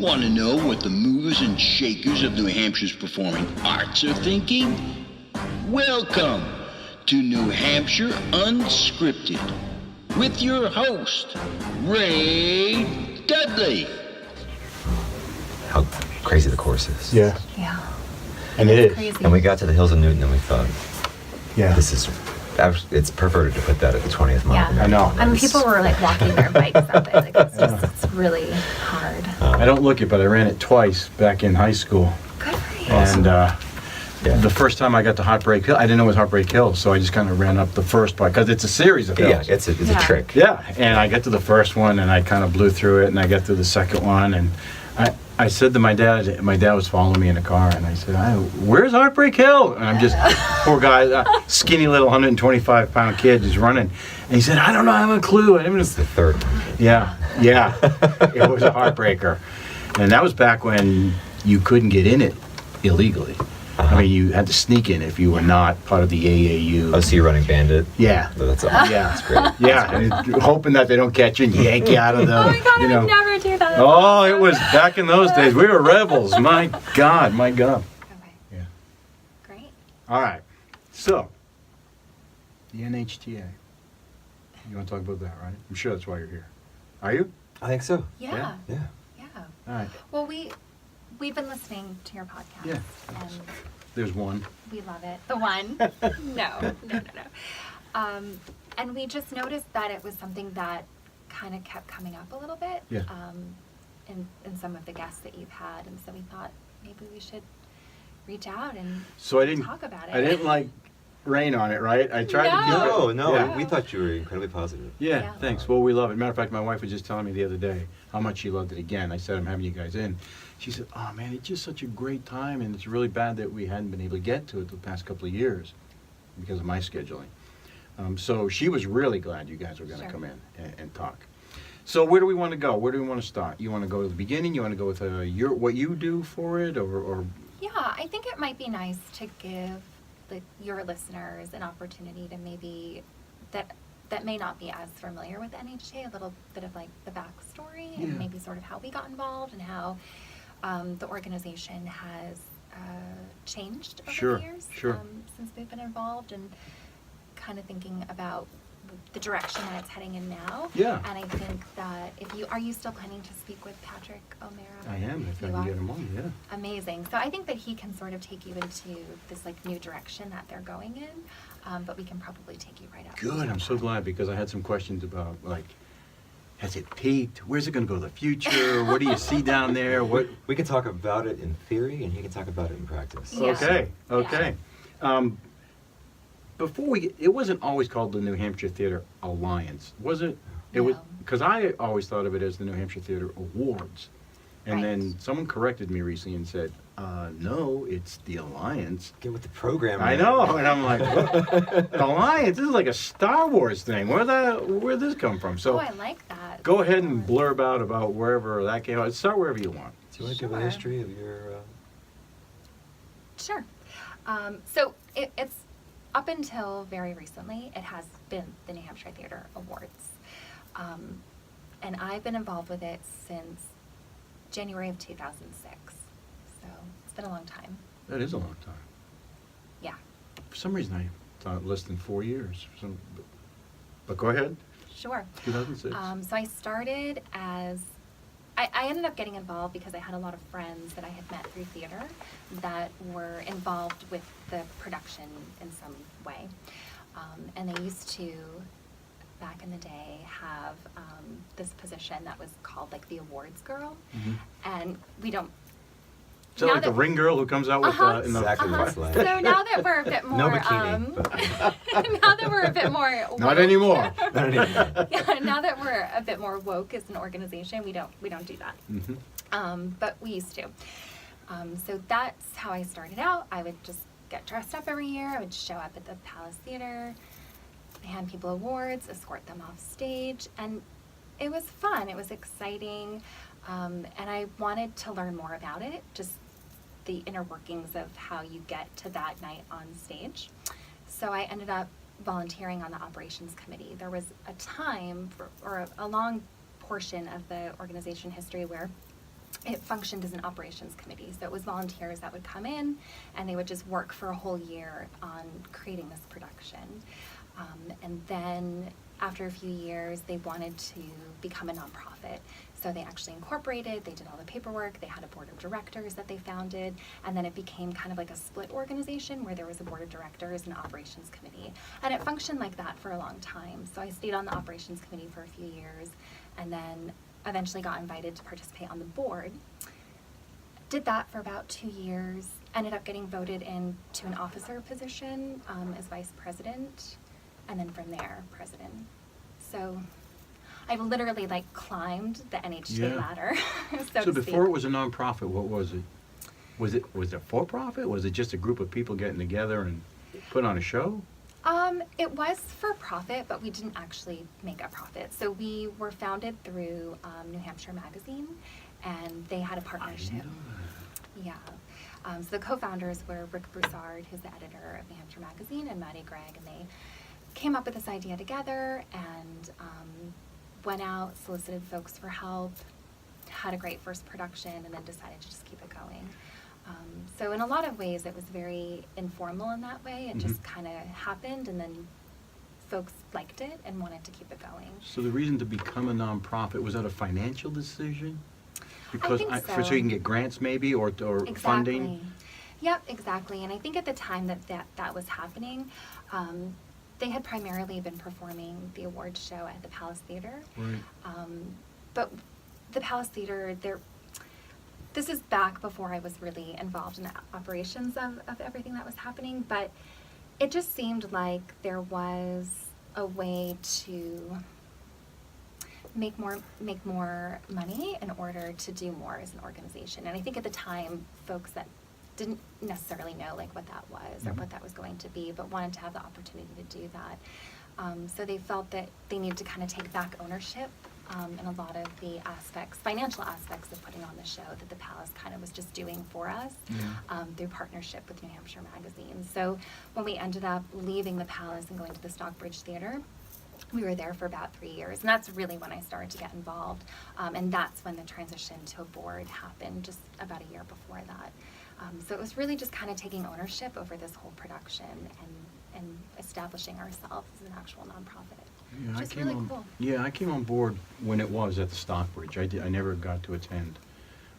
Want to know what the movers and shakers of New Hampshire's performing arts are thinking? Welcome to New Hampshire Unscripted with your host, Ray Dudley. How crazy the course is. Yeah. Yeah. And it is. Crazy. And we got to the hills of Newton and we thought, Yeah. it's perverted to put that at the 20th mile. Yeah. I know. I mean, people were like walking their bikes up it. Like, it's really hard. I don't look it, but I ran it twice back in high school. Good for you. And Yeah. the first time I got to Heartbreak Hill, I didn't know it was Heartbreak Hill, so I just kind of ran up the first part, because it's a series of hills. Yeah, it's a Yeah. trick. Yeah, and I got to the first one, and I kind of blew through it, and I got to the second one, and I said to my dad was following me in a car, and I said, where's Heartbreak Hill? And I'm just, poor guy, skinny little 125-pound kid just running. And he said, I don't know, I have a clue. It's the third one. Yeah, it was a heartbreaker. And that was back when you couldn't get in it illegally. I mean, you had to sneak in if you were not part of the AAU. Oh, so you're running Bandit? Yeah. Oh, that's awesome. Yeah. That's great. Yeah, and hoping that they don't catch you and yank you out of the, Oh my God, you know. I would never do that. Oh, it was back in those days. We were rebels. My God. Okay. Yeah. Great. All right. So, the NHTA. You want to talk about that, right? I'm sure that's why you're here. Are you? I think so. Yeah. Yeah. Yeah. All right. Well, we've been listening to your podcast. Yeah. And There's one. we love it. The one. No. And we just noticed that it was something that kind of kept coming up a little bit. Yeah. In some of the guests that you've had, and so we thought maybe we should reach out and So I didn't talk about it. I didn't like rain on it, right? I tried to keep it. No, Yeah. we thought you were incredibly positive. Yeah, Yeah. thanks. Well, we love it. Matter of fact, my wife was just telling me the other day how much she loved it again. I said, I'm having you guys in. She said, oh man, it's just such a great time, and it's really bad that we hadn't been able to get to it the past couple of years because of my scheduling. So she was really glad you guys were going to Sure. come in and talk. So where do we want to go? Where do we want to start? You want to go to the beginning? You want to go with what you do for it, or Yeah, I think it might be nice to give your listeners an opportunity to maybe that may not be as familiar with NHTA, a little bit of like the backstory Yeah. and maybe sort of how we got involved and how the organization has changed over Sure, the years sure. Since we've been involved, and kind of thinking about the direction that it's heading in now. Yeah. And I think that are you still planning to speak with Patrick O'Mara? I am, if I You can are? get him on, yeah. Amazing. So I think that he can sort of take you into this like new direction that they're going in, but we can probably take you right up. Good, I'm so glad, because I had some questions about, like, has it peaked? Where's it going to go in the future? What do you see down there? What? We can talk about it in theory, and he can talk about it in practice. Yeah. Okay. Before it wasn't always called the New Hampshire Theater Alliance, was it? It was, No. because I always thought of it as the New Hampshire Theater Awards. And Right. then someone corrected me recently and said, no, it's the Alliance. Get with the program. I man. know, and I'm like, what? An alliance? This is like a Star Wars thing. Where'd this come from? So Oh, I like that. go ahead and blurb out about wherever that came out. Start wherever you want. Do you want to give a Sure. history of your... Sure. So it's up until very recently, it has been the New Hampshire Theater Awards. And I've been involved with it since January of 2006. So it's been a long time. That is a long time. Yeah. For some reason, I thought less than 4 years. But go ahead. Sure. 2006. So I started as, I ended up getting involved because I had a lot of friends that I had met through theater that were involved with the production in some way. And they used to, back in the day, have this position that was called like the awards girl. Mhm. And we don't, Is that now like the that- ring girl who comes out with in the... Exactly what it's like. so now that we're a bit more, No bikini. but- now that we're a bit more Not woke- anymore. Not anymore. Yeah, now that we're a bit more woke as an organization, we don't do that. Mm-hmm. But we used to. So that's how I started out. I would just get dressed up every year. I would show up at the Palace Theater, hand people awards, escort them off stage, and it was fun. It was exciting, and I wanted to learn more about it, just the inner workings of how you get to that night on stage. So I ended up volunteering on the operations committee. There was a time, or a long portion of the organization history where it functioned as an operations committee. So it was volunteers that would come in and they would just work for a whole year on creating this production. And then after a few years, they wanted to become a nonprofit. So they actually incorporated, they did all the paperwork, they had a board of directors that they founded, and then it became kind of like a split organization where there was a board of directors and operations committee. And it functioned like that for a long time. So I stayed on the operations committee for a few years, and then eventually got invited to participate on the board. Did that for about 2 years, ended up getting voted into an officer position as vice president, and then from there, president. So I've literally like climbed the NHTA ladder, so before it was a nonprofit, what was it? Was it for profit? Was it just a group of people getting together and put on a show? It was for profit, but we didn't actually make a profit. So we were founded through New Hampshire Magazine, and they had a partnership. Yeah. So the co-founders were Rick Broussard, who's the editor of New Hampshire Magazine, and Maddie Gregg, and they came up with this idea together and went out, solicited folks for help, had a great first production, and then decided to just keep it going. So in a lot of ways, it was very informal in that way. It just kind of happened, and then folks liked it and wanted to keep it going. So the reason to become a nonprofit, was that a financial decision? Because I think so. So you can get grants maybe, or funding? Yep, exactly. And I think at the time that was happening, they had primarily been performing the awards show at the Palace Theater. Right. But the Palace Theater, this is back before I was really involved in the operations of everything that was happening, but it just seemed like there was a way to make more money in order to do more as an organization. And I think at the time, folks that didn't necessarily know like what that was or what that was going to be, but wanted to have the opportunity to do that. So they felt that they needed to kind of take back ownership in a lot of the financial aspects of putting on the show that the Palace kind of was just doing for us through partnership with New Hampshire Magazine. So when we ended up leaving the Palace and going to the Stockbridge Theater, we were there for about 3 years, and that's really when I started to get involved. And that's when the transition to a board happened, just about a year before that. So it was really just kind of taking ownership over this whole production and establishing ourselves as an actual nonprofit. Yeah, Which is really cool. Yeah, I came on board when it was at the Stockbridge. I never got to attend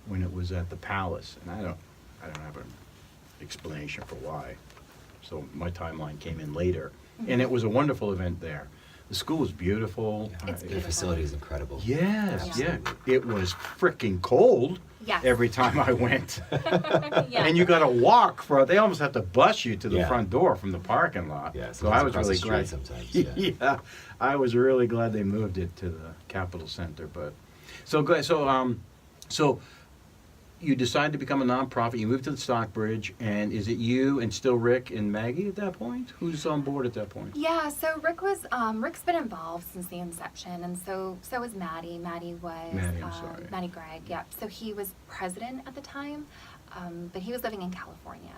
when it was at the Palace, and I don't have an explanation for why. So my timeline came in later, and it was a wonderful event there. The school was beautiful. It's The beautiful. facility is incredible. Yes, Yeah. yeah. It was freaking cold. Yes. Every time I went. Yeah. And you got to walk they almost have to bus you to the Yeah. front door from the parking lot. Yeah, so I was across really the street glad. sometimes, Yeah, I was really glad they moved it to the Capitol Center. But so you decided to become a nonprofit. You moved to the Stockbridge, and is it you and still Rick and Maggie at that point? Who's on board at that point? Yeah, so Rick's been involved since the inception, and so was Maddie. Maddie was Maddie Gregg. Yep. So he was president at the time, but he was living in California.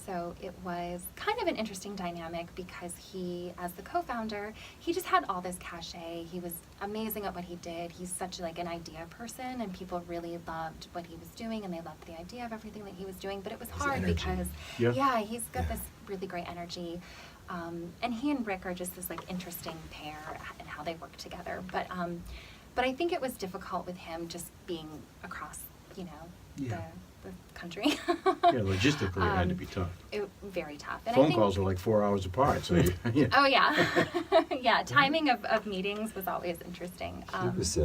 So it was kind of an interesting dynamic because he, as the co-founder, he just had all this cachet. He was amazing at what he did. He's such like an idea person, and people really loved what he was doing, and they loved the idea of everything that he was doing. But it was hard energy. because, he's got this really great energy. And he and Rick are just this like interesting pair in how they work together. But I think it was difficult with him just being across, the country. Yeah, logistically it had to be tough. Very tough. And Phone calls were like 4 hours apart. So yeah. Oh yeah, yeah. Timing of meetings was always interesting.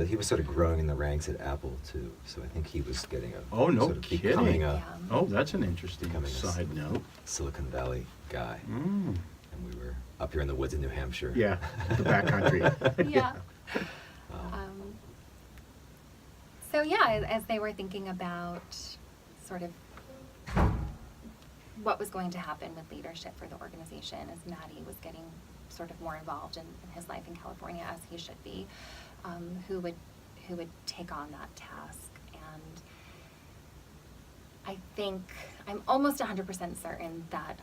He was sort of growing in the ranks at Apple too, so I think he was getting Oh, no sort of kidding. becoming a Oh, that's an interesting Becoming a side note. Silicon Valley guy, Mm. and we were up here in the woods in New Hampshire. Yeah, the backcountry. Yeah. So yeah, as they were thinking about sort of what was going to happen with leadership for the organization, as Maddie was getting sort of more involved in his life in California, as he should be, who would take on that task. And I think I'm almost 100% certain that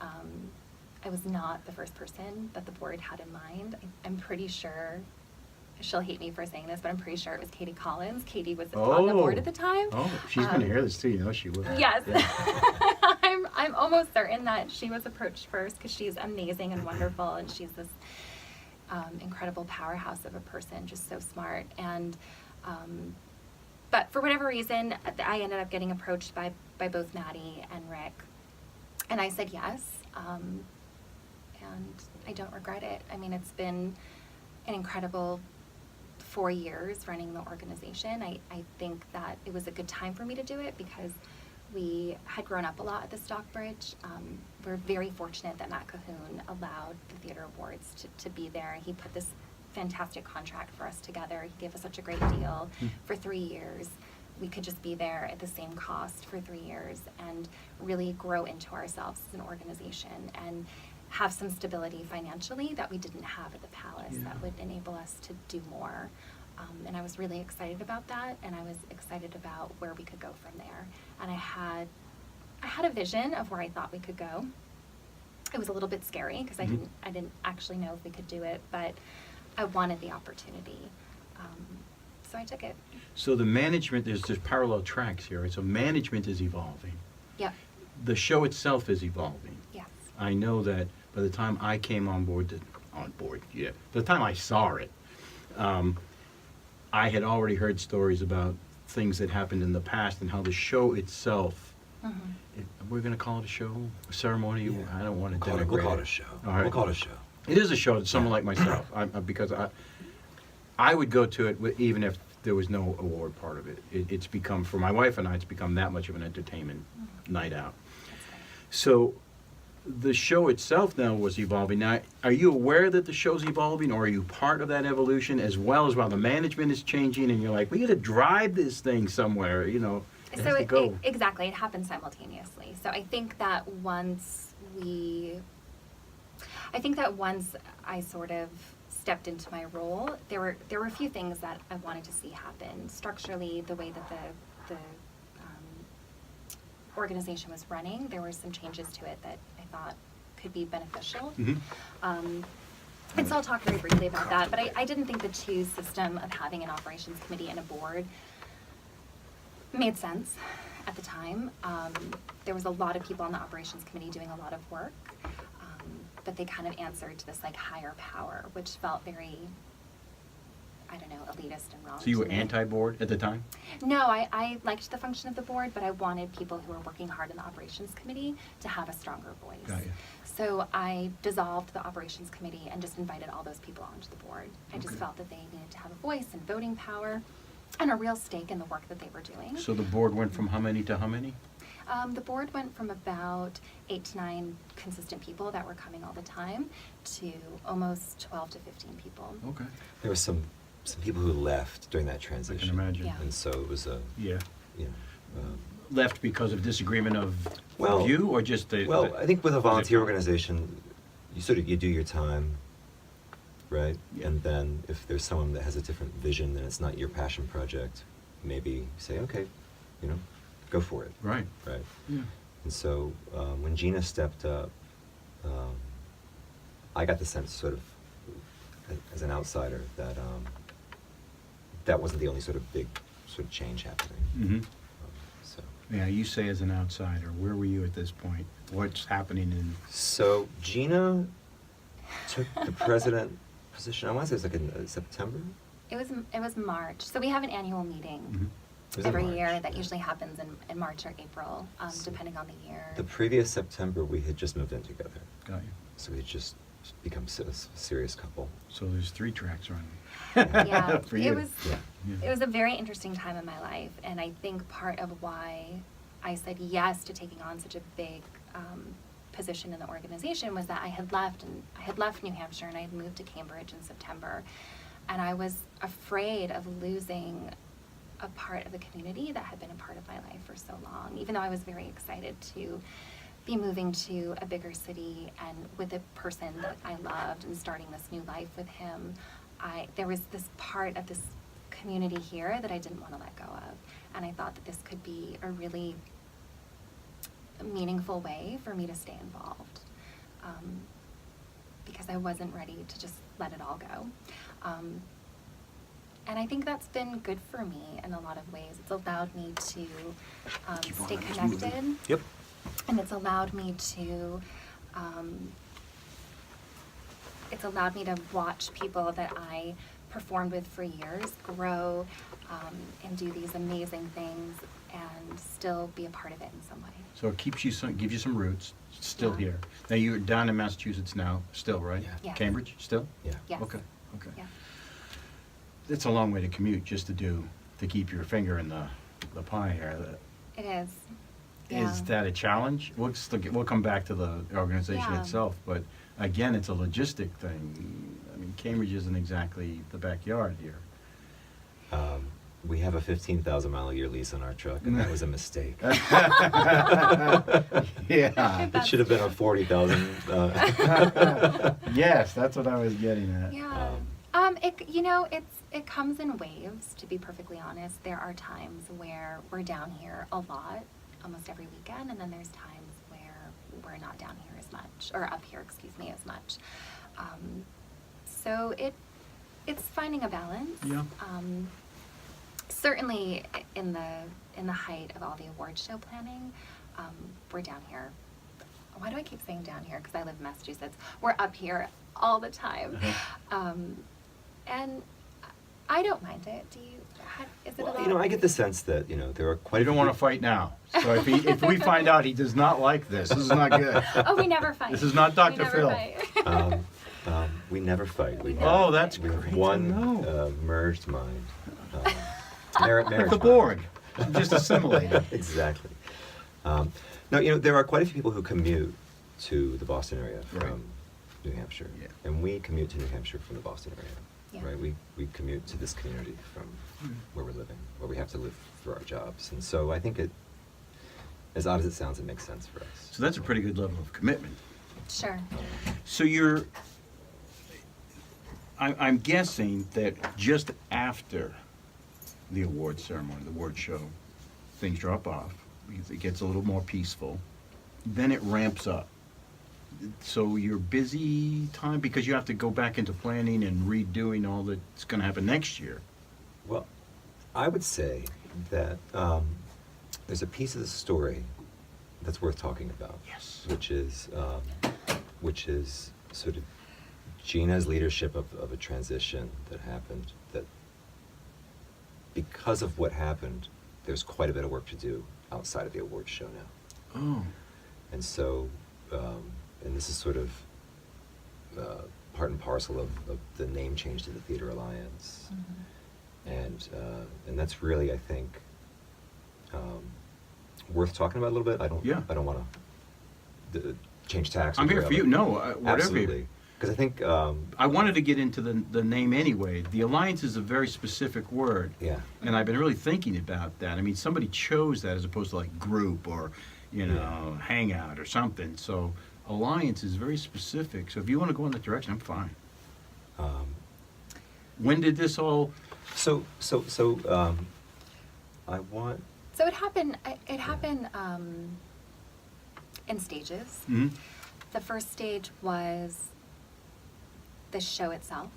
I was not the first person that the board had in mind. I'm pretty sure she'll hate me for saying this, but I'm pretty sure it was Katie Collins. Katie was on the board at the time. Oh, she's going to hear this too. You know she will. Yes. Yeah. I'm almost certain that she was approached first because she's amazing and wonderful, and she's this incredible powerhouse of a person, just so smart. And but for whatever reason, I ended up getting approached by both Maddie and Rick, and I said yes. And I don't regret it. I mean, it's been an incredible 4 years running the organization. I think that it was a good time for me to do it because we had grown up a lot at the Stockbridge. We're very fortunate that Matt Cahoon allowed the Theater Awards to be there. He put this fantastic contract for us together. He gave us such a great deal for 3 years. We could just be there at the same cost for 3 years and really grow into ourselves as an organization and have some stability financially that we didn't have at the Palace that would enable us to do more. And I was really excited about that, and I was excited about where we could go from there. And I had a vision of where I thought we could go. It was a little bit scary because I didn't actually know if we could do it, but I wanted the opportunity. So I took it. So the management, there's parallel tracks here, right? So management is evolving. Yep. The show itself is evolving. Yes. I know that by the time I came on board, by the time I saw it, I had already heard stories about things that happened in the past and how the show itself, we're going to call it a show, a ceremony. Yeah. I don't want to denigrate it. We'll call it a show. All right. We'll call it a show. It is a show to someone like myself, because I would go to it even if there was no award part of it. It's become, for my wife and I, it's become that much of an entertainment night out. So the show itself now was evolving. Now, are you aware that the show's evolving, or are you part of that evolution as well as while the management is changing and you're like, we got to drive this thing somewhere, you know? It has to go. Exactly, it happened simultaneously. So I think that once I sort of stepped into my role, there were a few things that I wanted to see happen structurally. The way that the organization was running, there were some changes to it that I thought could be beneficial. And so I'll talk very briefly about that. But I didn't think the two system of having an operations committee and a board made sense at the time. There was a lot of people on the operations committee doing a lot of work. But they kind of answered to this like higher power, which felt very, I don't know, elitist and wrong. So you were anti-board at the time? No, I liked the function of the board, but I wanted people who were working hard in the operations committee to have a stronger voice. Got you. So I dissolved the operations committee and just invited all those people onto the board. I just felt that they needed to have a voice and voting power and a real stake in the work that they were doing. So the board went from how many to how many? The board went from about 8 to 9 consistent people that were coming all the time to almost 12 to 15 people. Okay. There were some people who left during that transition. I can imagine. Yeah. And so it was Left because of disagreement of Well, view, or just the... Well, I think with a volunteer was it- organization, you do your time, right? Yeah. And then if there's someone that has a different vision and it's not your passion project, maybe say, okay, go for it. Right. Right. Yeah. And so when Gina stepped up, I got the sense, sort of, as an outsider, that that wasn't the only sort of big sort of change happening. Mm-hmm. So. Yeah, you say as an outsider, where were you at this point? What's happening in... So Gina took the president position, I want to say it was like in September? It was March. So we have an annual meeting. Mm-hmm. It was in Every March, year that yeah. usually happens in March or April, depending on the year. The previous September, we had just moved in together. Got you. So we had just become a serious couple. So there's 3 tracks running. Yeah, For you. It was a very interesting time in my life, and I think part of why I said yes to taking on such a big position in the organization was that I had left New Hampshire and I had moved to Cambridge in September, and I was afraid of losing a part of the community that had been a part of my life for so long, even though I was very excited to be moving to a bigger city and with a person that I loved and starting this new life with him. There was this part of this community here that I didn't want to let go of, and I thought that this could be a really meaningful way for me to stay involved, because I wasn't ready to just let it all go. And I think that's been good for me in a lot of ways. It's allowed me to stay connected. Yep. And it's allowed me to watch people that I performed with for years grow and do these amazing things and still be a part of it in some way. So it gives you some roots, still Yeah. here. Now you're down in Massachusetts now, still, right? Yeah. Yes. Cambridge, still? Yeah. Yes. Okay. Yeah. It's a long way to commute just to keep your finger in the pie here. It is. Is Yeah. that a challenge? We'll come back to the organization Yeah. itself, but again, it's a logistic thing. I mean, Cambridge isn't exactly the backyard here. We have a 15,000-mile-a-year lease on our truck, and that was a mistake. Yeah. It should have been a 40,000. Yes, that's what I was getting at. Yeah. It comes in waves, to be perfectly honest. There are times where we're down here a lot, almost every weekend, and then there's times where we're not down here as much, or up here, as much. So it's finding a balance. Yeah. Certainly in the height of all the award show planning, we're down here. Why do I keep saying down here? Because I live in Massachusetts. We're up here all the time. And I don't mind it. Do you? Is it Well, a lot? I get the sense that, there are quite You a don't few want to fight now. So if we find out he does not like this is not good. Oh, we never fight. This is not Dr. We never Phil. fight. We never fight. We never Oh, fight. that's we great have to one know. merged mind. Marriage Like the mind. Borg, just assimilated. Exactly. No, there are quite a few people who commute to the Boston area from Right. New Hampshire. Yeah. And we commute to New Hampshire from the Boston area. Yeah. Right? We commute to this community from where we're living, where we have to live for our jobs. And so I think as odd as it sounds, it makes sense for us. So that's a pretty good level of commitment. Sure. So I'm guessing that just after the award ceremony, the award show, things drop off, it gets a little more peaceful, then it ramps up. So you're busy time because you have to go back into planning and redoing all that's going to happen next year. Well, I would say that there's a piece of the story that's worth talking about. Yes. Which is sort of Gina's leadership of a transition that happened, that because of what happened, there's quite a bit of work to do outside of the awards show now. Oh. And so, and this is sort of part and parcel of the name change to the Theater Alliance. Mm-hmm. And that's really, I think, worth talking about a little bit. I don't want to change tacks. I'm here for you. No, whatever. Absolutely. Because I think I wanted to get into the name anyway. The alliance is a very specific word. Yeah. And I've been really thinking about that. I mean, somebody chose that as opposed to like group or, hangout or something. So alliance is very specific. So if you want to go in that direction, I'm fine. When did this all? So I want. So it happened. It happened in stages. Mhm. The first stage was the show itself,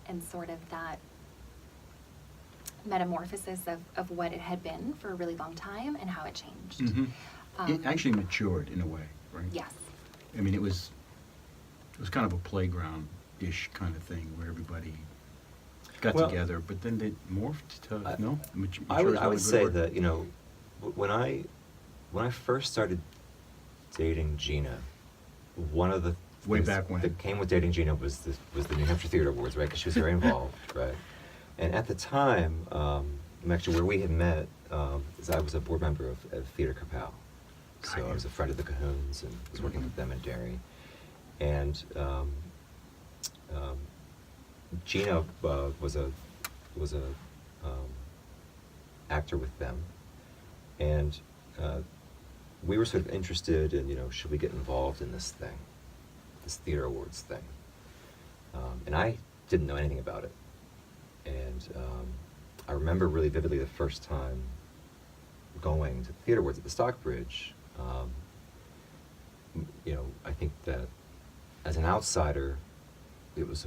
and sort of that metamorphosis of what it had been for a really long time and how it changed. Mhm. It actually matured in a way, right? Yes. I mean, it was kind of a playground-ish kind of thing where everybody got Well, together, but then they morphed to mature I is would not a good say word. that when I first started dating Gina, one of the Way things back when. that came with dating Gina was the New Hampshire Theater Awards, right? Because she was very involved, right? And at the time, actually where we had met, is I was a board member of Theater Carballo. So I was a friend of the Cahoons and was working with them in Derry. And Gina was a actor with them, and we were sort of interested in should we get involved in this thing, this Theater Awards thing, and I didn't know anything about it, and I remember really vividly the first time going to the Theater Awards at the Stockbridge. I think that as an outsider, it was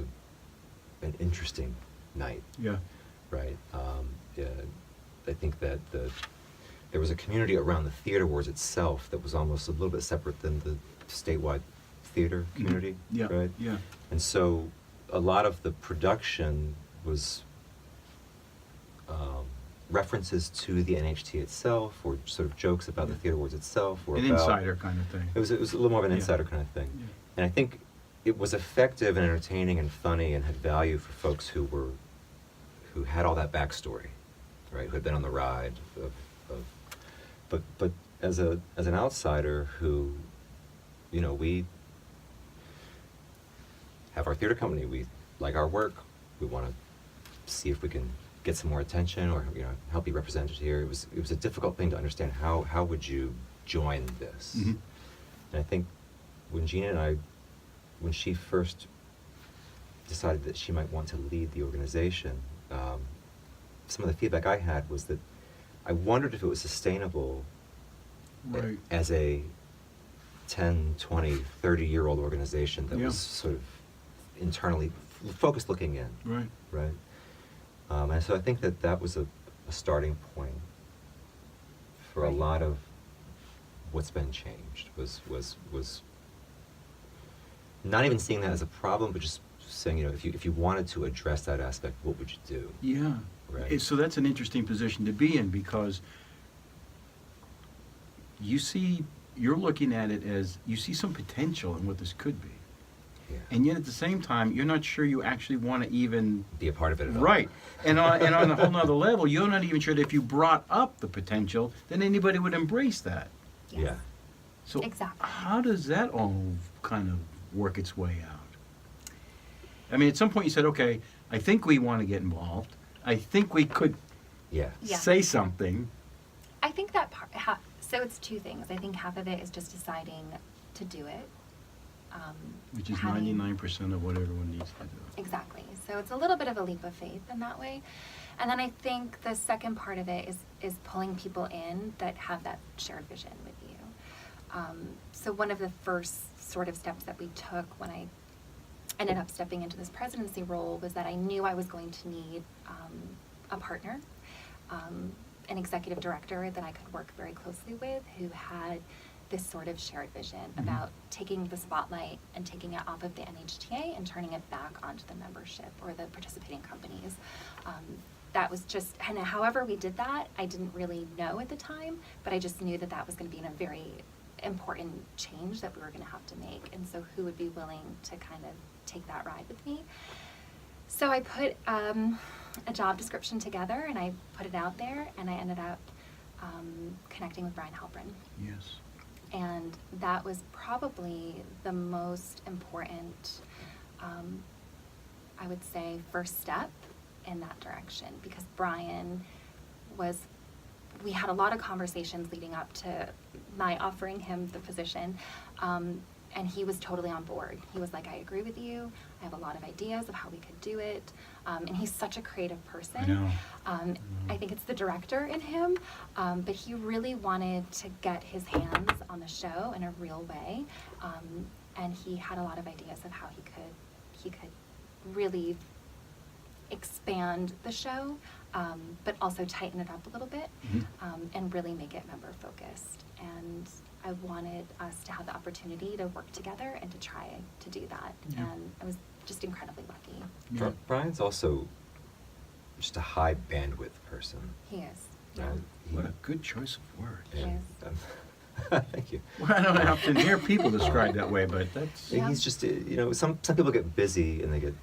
an interesting night. Yeah. right? Yeah, I think that there was a community around the theater awards itself that was almost a little bit separate than the statewide theater community, Yeah, right? yeah. And so a lot of the production was references to the NHTA itself, or sort of jokes about the theater awards itself, or An about, insider kind of thing. It was a little more of an Yeah. insider kind of thing. Yeah. And I think it was effective and entertaining and funny and had value for folks who had all that backstory, right? Who had been on the ride but as an outsider who, you know, we have our theater company, we like our work, we want to see if we can get some more attention or, you know, help be represented here. It was a difficult thing to understand. How would you join this? Mhm. And I think when Gina and I, when she first decided that she might want to lead the organization, some of the feedback I had was that I wondered if it was sustainable Right. as a 10, 20, 30-year-old organization that Yeah. was sort of internally focused looking in. Right. Right. And so I think that was a starting point for a Right. lot of what's been changed, was not even seeing that as a problem, but just saying, you know, if you wanted to address that aspect, what would you do? Yeah. Right. So that's an interesting position to be in, because you're looking at it as, you see some potential in what this could be. Yeah. And yet at the same time, you're not sure you actually want to even... Be a part of it at all. Right. And on a whole nother level, you're not even sure that if you brought up the potential, then anybody would embrace that. Yes. Yeah. So Exactly. how does that all kind of work its way out? I mean, at some point you said, okay, I think we want to get involved. I think we could Yeah. Yeah. say something. I think that part, so it's two things. I think half of it is just deciding to do it. Which is having- 99% of what everyone needs to do. Exactly. So it's a little bit of a leap of faith in that way. And then I think the second part of it is pulling people in that have that shared vision with you. So one of the first sort of steps that we took when I ended up stepping into this presidency role was that I knew I was going to need a partner, an executive director that I could work very closely with, who had this sort of shared vision about taking the spotlight and taking it off of the NHTA and turning it back onto the membership or the participating companies. That was just, and however we did that, I didn't really know at the time, but I just knew that that was going to be a very important change that we were going to have to make. And so who would be willing to kind of take that ride with me? So I put a job description together and I put it out there, and I ended up connecting with Brian Halprin. Yes. And that was probably the most important, I would say, first step in that direction, because Brian we had a lot of conversations leading up to my offering him the position, and he was totally on board. He was like, I agree with you. I have a lot of ideas of how we could do it. And he's such a creative person. I know. I think it's the director in him, but he really wanted to get his hands on the show in a real way. And he had a lot of ideas of how he could really expand the show, but also tighten it up a little bit, and really make it member focused. And I wanted us to have the opportunity to work together and to try to do that. Yeah. And I was just incredibly lucky. Yeah. Brian's also just a high bandwidth person. He is. Right? What a good choice of words. And, Yes. thank you. Well, I don't often hear people described that way, but that's... Yeah. He's just, you know, some people get busy and they get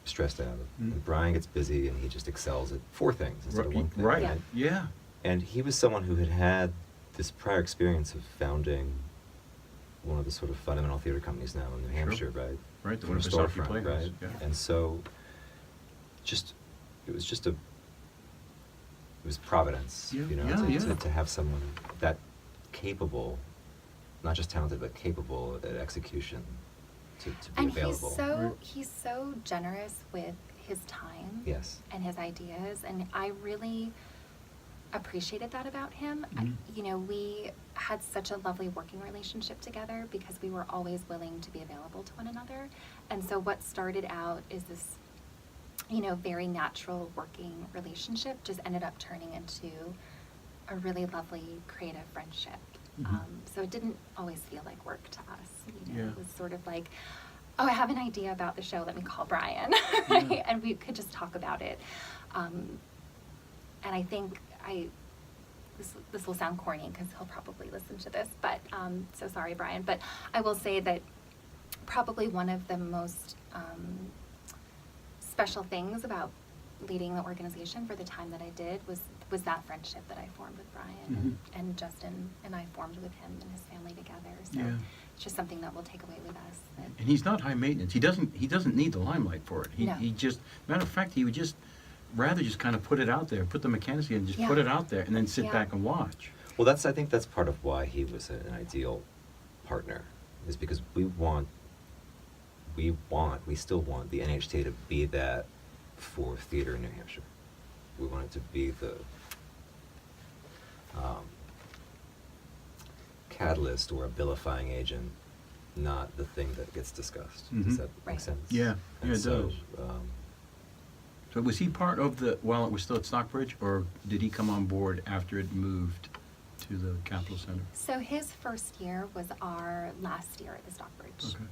stressed out. And Brian gets busy and he just excels at 4 things instead of 1 thing. Right. Yeah. Yeah. And he was someone who had this prior experience of founding one of the sort of fundamental theater companies now in New Hampshire, right? Right, the From a Winnebago storefront, Playhouse, right? yeah. And so, it was providence, Yeah, you know, yeah. to have someone that capable, not just talented, but capable at execution to be And available. he's so generous with his time. Yes. And his ideas, and I really appreciated that about him. You know, we had such a lovely working relationship together because we were always willing to be available to one another. And so what started out is this very natural working relationship just ended up turning into a really lovely creative friendship. So it didn't always feel like work to us. Yeah. It was sort of like, oh, I have an idea about the show, let me call Brian, right? Yeah. And we could just talk about it. And I think this will sound corny because he'll probably listen to this, but so sorry, Brian, but I will say that probably one of the most special things about leading the organization for the time that I did was that friendship that I formed with Brian, and Justin and I formed with him and his family together. So Yeah. it's just something that we'll take away with us. That And he's not high maintenance. He doesn't need the limelight for it. No. He just, matter of fact, he would just rather just kind of put it out there, put the mechanics in, and just put Yeah. it out there, and then sit Yeah. back and watch. Well, I think that's part of why he was an ideal partner, is because we still want the NHTA to be that for theater in New Hampshire. We want it to be the catalyst or abilifying agent, not the thing that gets discussed. Mhm. Does that Right. make sense? Yeah, And yeah, it so, does. So was he part of while it was still at Stockbridge, or did he come on board after it moved to the Capitol Center? So his first year was our last year at the Stockbridge. Okay.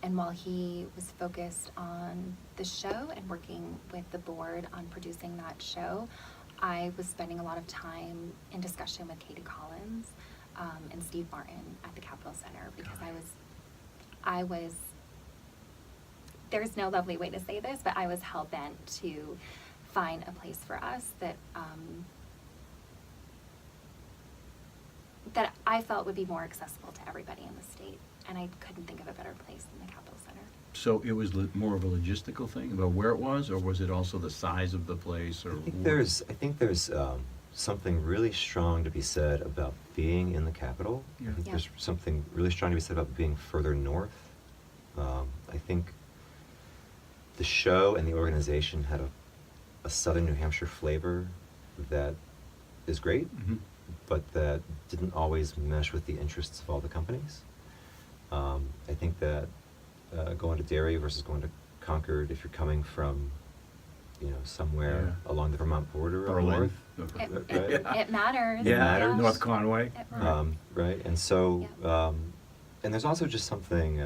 And while he was focused on the show and working with the board on producing that show, I was spending a lot of time in discussion with Katie Collins and Steve Martin at the Capitol Center, because I was, there's no lovely way to say this, but I was hell-bent to find a place for us that that I felt would be more accessible to everybody in the state. And I couldn't think of a better place than the Capitol Center. So it was more of a logistical thing about where it was, or was it also the size of the place? Or I think there's something really strong to be said about being in the Capitol. Yeah. I think Yeah. there's something really strong to be said about being further north. I think the show and the organization had a Southern New Hampshire flavor that is great, Mhm. but that didn't always mesh with the interests of all the companies. I think that going to Derry versus going to Concord, if you're coming from, somewhere Yeah. along the Vermont border up Berlin. north, It, right? it matters. Yeah, matters. North Conway. It- Right, and so, Yeah. and there's also just something,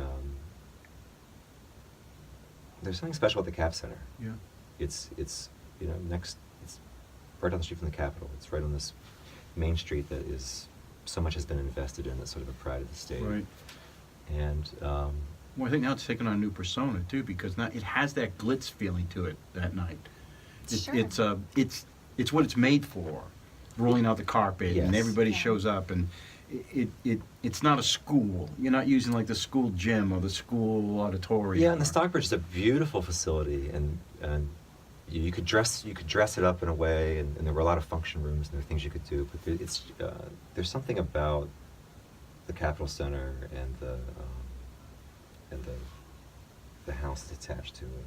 there's something special about the Cap Center. Yeah. It's it's right down the street from the Capitol. It's right on this main street that is, so much has been invested in, that's sort of a pride of the state. Right. And, Well, I think now it's taken on a new persona too, because now it has that glitz feeling to it that night. Sure. It's what it's made for, rolling out the carpet and Yes. everybody Yeah. shows up, and it's not a school. You're not using like the school gym or the school auditorium. yeah, and the or- Stockbridge is a beautiful facility, and you could dress it up in a way, and there were a lot of function rooms and there were things you could do, but there's something about the Capitol Center and the house that's attached to it,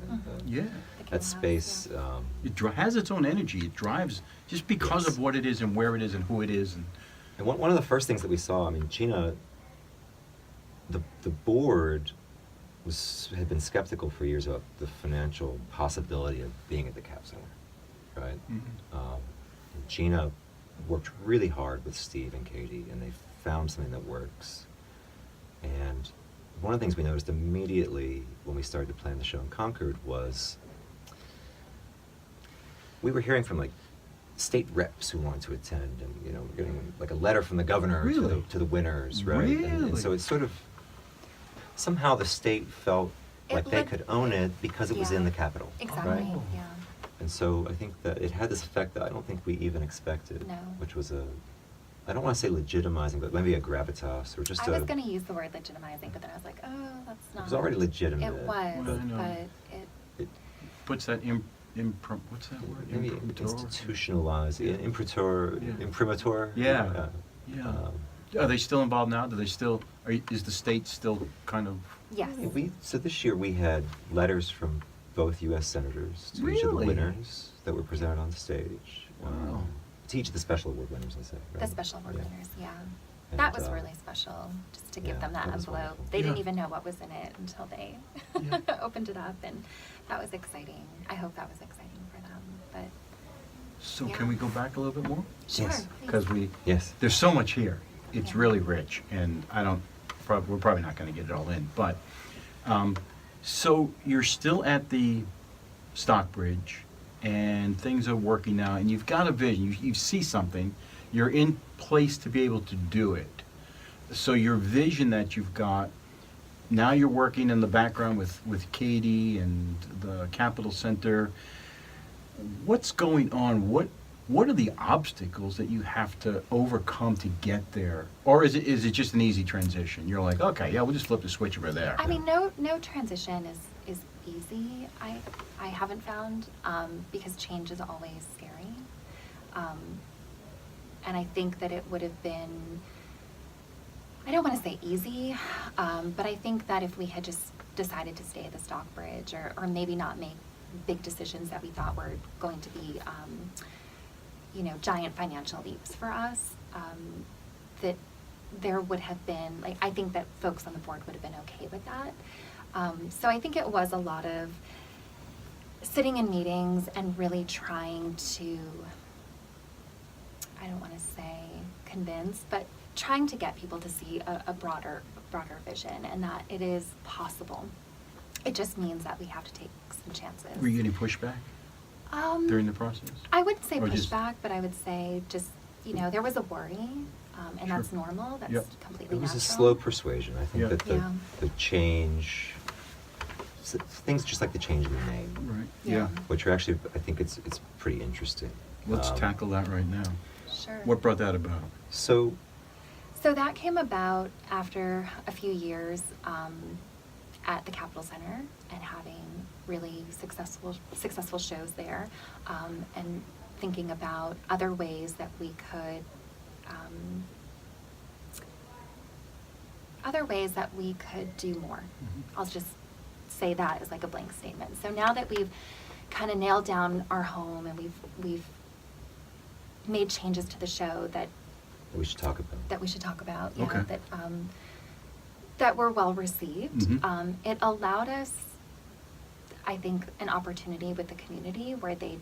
and Mhm. Yeah. The that Kill House, space. yeah. It has its own energy. It drives just because Yes. of what it is and where it is and who it is. And And one of the first things that we saw, I mean, Gina, the board had been skeptical for years about the financial possibility of being at the Cap Center, right? Mhm. And Gina worked really hard with Steve and Katie, and they found something that works. And one of the things we noticed immediately when we started to plan the show in Concord was we were hearing from state reps who wanted to attend, and we're getting a letter from the governor Really? to the winners, right? And so Really? it's sort of somehow the state felt It like they looked- could own it because it was Yeah. in the Capitol, Exactly, right? Oh. yeah. And so I think that it had this effect that I don't think we even expected, No. which was I don't want to say legitimizing, but maybe a gravitas, or just I was going to use the word legitimizing, but then I was like, oh, that's not. It was already legitimate. It was, Well, I know. but it puts that what's that word? maybe Imprimatur? institutionalized, Yeah. imprimatur. Yeah. Yeah. Um, Are they still involved now? Is the state still kind of? yes. So this year we had letters from both U.S. senators to each of the Really? winners that were presented on stage. Wow. To each of the special award winners, I say. Right? The special award Yeah. winners, yeah. That was really special, just to give yeah, them that that was envelope. wonderful. They didn't Yeah. even know what was in it until they Yeah. opened it up, and that was exciting. I hope that was exciting for them, but So Yeah. can we go back a little bit more? sure. Yes. please. Because Yes. there's so much here. It's Yeah. really rich, and we're probably not going to get it all in. But so you're still at the Stockbridge, and things are working now, and you've got a vision. You see something. You're in place to be able to do it. So your vision that you've got. Now you're working in the background with Katie and the Capitol Center. What's going on? What are the obstacles that you have to overcome to get there? Or is it just an easy transition? You're like, okay, yeah, we'll just flip the switch over there. I mean, no transition is easy. I haven't found, because change is always scary. And I think that it would have been, I don't want to say easy, but I think that if we had just decided to stay at the Stockbridge, or maybe not make big decisions that we thought were going to be, giant financial leaps for us, that there would have been, like, I think that folks on the board would have been okay with that. So I think it was a lot of sitting in meetings and really trying to, I don't want to say convince, but trying to get people to see a broader vision, and that it is possible. It just means that we have to take some chances. Were you getting pushback during the process? I wouldn't say Or just- pushback, but I would say just, there was a worry, and Sure. that's normal. That's Yep. completely It was natural. a slow persuasion. I think Yeah. that Yeah. the change, things just like the change in the name, Right. Yeah. Yeah. which are actually, I think it's pretty interesting. Let's tackle that right now. Sure. What brought that about? So, So that came about after a few years at the Capitol Center and having really successful shows there, and thinking about other ways that we could do more. I'll just say that as like a blank statement. So now that we've kind of nailed down our home and we've made changes to the show that we should talk about. we should talk about, Okay. that were well received. Mhm. It allowed us, I think, an opportunity with the community where they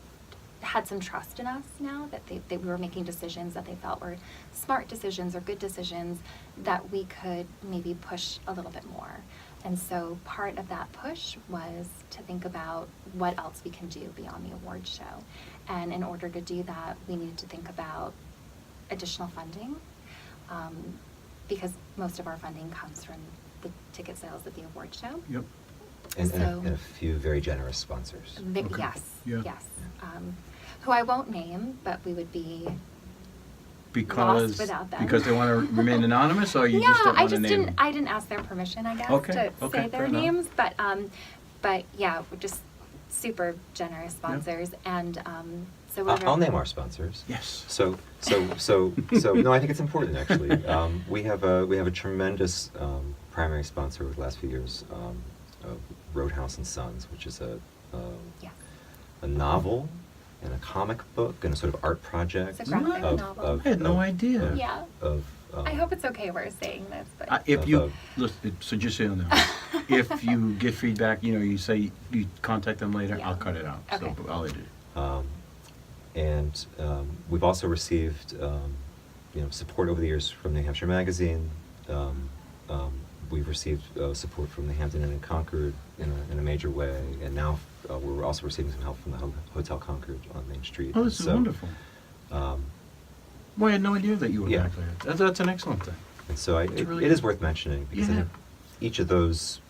had some trust in us now, that we were making decisions that they felt were smart decisions or good decisions that we could maybe push a little bit more. And so part of that push was to think about what else we can do beyond the awards show. And in order to do that, we needed to think about additional funding, because most of our funding comes from the ticket sales at the award show. Yep. And So- a few very generous sponsors. Okay. Yes, Yeah. yes. Who I won't name, but we would be Because lost without them. because they want to remain anonymous, or you yeah, just don't I want to just name didn't. them? I didn't ask their permission, I guess, Okay, to okay, say fair their enough. names. But yeah, we're just super generous sponsors, and so we're. I'll name our sponsors. Yes. So no, I think it's important actually. We have a tremendous primary sponsor over the last few years, Roadhouse and Sons, which is Yes. a novel and a comic book and a sort of art project. It's a graphic novel. I had no idea. Yeah. I hope it's okay we're saying this, but If Of you a- listen, so just so you know, if you get feedback, you say you contact them later. Yeah. I'll cut it out. Okay. So I'll edit it. And we've also received support over the years from New Hampshire Magazine. We've received support from the Hampton Inn and Concord in a major way, and now we're also receiving some help from the Hotel Concord on Main Street. Oh, this is So, wonderful. Well, I had no idea that you were Yeah. back there. That's an excellent thing. And so It's really it is good. worth mentioning because I Yeah. think each of those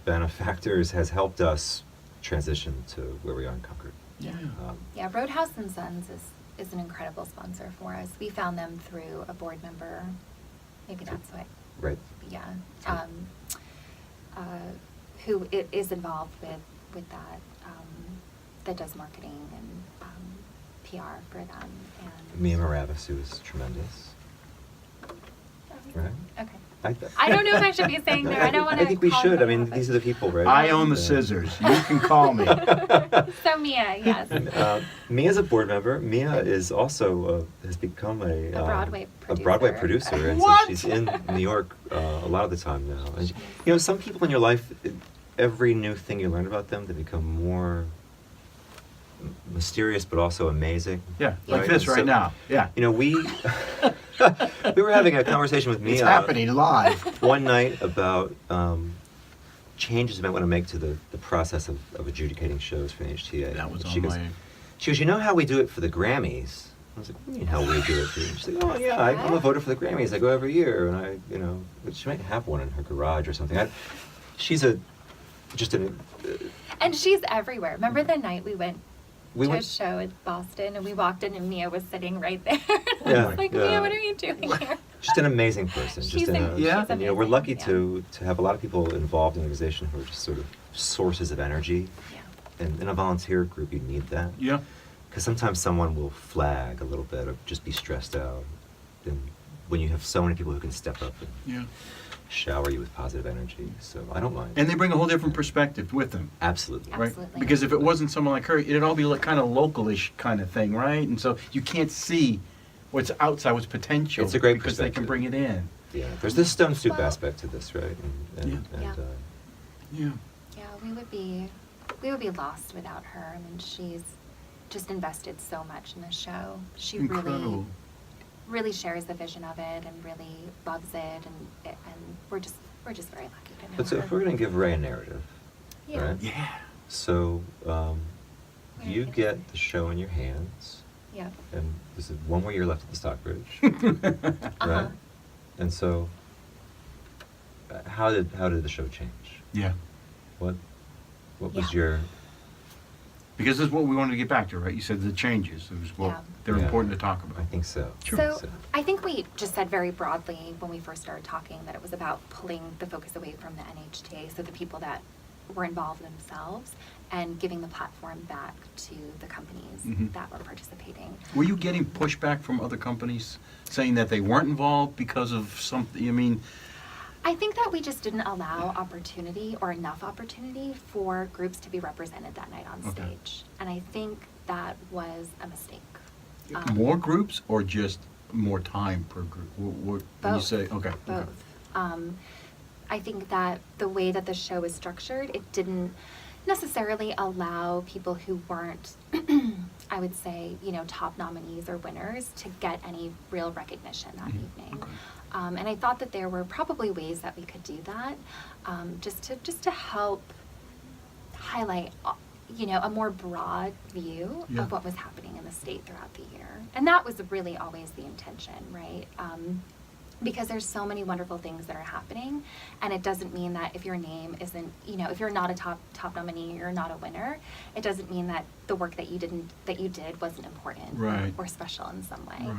benefactors has helped us transition to where we are in Concord. Yeah. yeah, Roadhouse and Sons is an incredible sponsor for us. We found them through a board member. Maybe that's what. Right. Yeah. Who is involved with that, that does marketing and PR for them. And Mia Maravis, who is tremendous. Right. Okay. I don't know if I should be saying there. I don't want to. I think we call should. I them mean, out, these are the people, right? I own the scissors. You can call me. So Mia, yes. Mia's a board member. Mia is also has become a Broadway producer. A Broadway producer, and so What? she's in New York a lot of the time now. And you know, some people in your life, every new thing you learn about them, they become more mysterious, but also amazing. Yeah, like Right? this And right so, now. Yeah. You know, we were having a conversation with Mia. It's happening live. One night about changes you might want to make to the process of adjudicating shows for NHTA. That was she on goes, my... She goes, you know how we do it for the Grammys? I was like, what do you mean how we do it for you? She's like, oh yeah, I'm a voter for the Grammys. I go every year, and I, you know, but she might have one in her garage or something. She's just an. And she's everywhere. Remember the night we went We to went- a show in Boston and we walked in and Mia was sitting right there. Yeah, I was like, yeah. Mia, what are you doing here? Just an amazing person. She's Just Yeah. and, you know, we're amazing, lucky yeah. to have a lot of people involved in the organization who are just sort of sources of energy. Yeah. And in a volunteer group, you need that. Yeah. Because sometimes someone will flag a little bit or just be stressed out. And when you have so many people who can step up and Yeah. shower you with positive energy, so I don't mind. And they bring a whole different perspective with them. Absolutely. Right? Absolutely. Because if it wasn't someone like her, it'd all be like kind of localish kind of thing, right? And so you can't see what's outside, what's potential. It's a great because they can perspective. bring it in. Yeah, there's this stone soup Well- aspect to this, right? And, Yeah. Yeah. Yeah, we would be lost without her. I mean, she's just invested so much in the show. She Incredible. really shares the vision of it and really loves it, and we're just very lucky to know But so her. if we're going to give Ray a narrative, Yeah. right? Yeah. So What you is it? get the show in your hands, Yeah. and this is 1 more year left at the Stockbridge, Uh-huh. right? And so, how did the show change? Yeah. What was Yeah. your? Because that's what we wanted to get back to, right? You said the changes. It was what Yeah. they're Yeah, important to talk about. I think so. Sure. So I think we just said very broadly when we first started talking that it was about pulling the focus away from the NHTA, so the people that were involved themselves, and giving the platform back to the companies Mhm. that were participating. Were you getting pushback from other companies saying that they weren't involved because of something? I mean, I think that we just didn't allow opportunity or enough opportunity for groups to be represented that night on Okay. stage. And I think that was a mistake. more groups or just more time per group? What, when you Both. say, okay. Both. Okay. I think that the way that the show is structured, it didn't necessarily allow people who weren't, I would say, you know, top nominees or winners to get any real recognition that Mhm. evening. Okay. And I thought that there were probably ways that we could do that, just to help highlight, you know, a more broad view Yeah. of what was happening in the state throughout the year. And that was really always the intention, right? Because there's so many wonderful things that are happening, and it doesn't mean that if your name isn't, you know, if you're not a top nominee, you're not a winner, it doesn't mean that the work that you did wasn't important Right. or special in some way.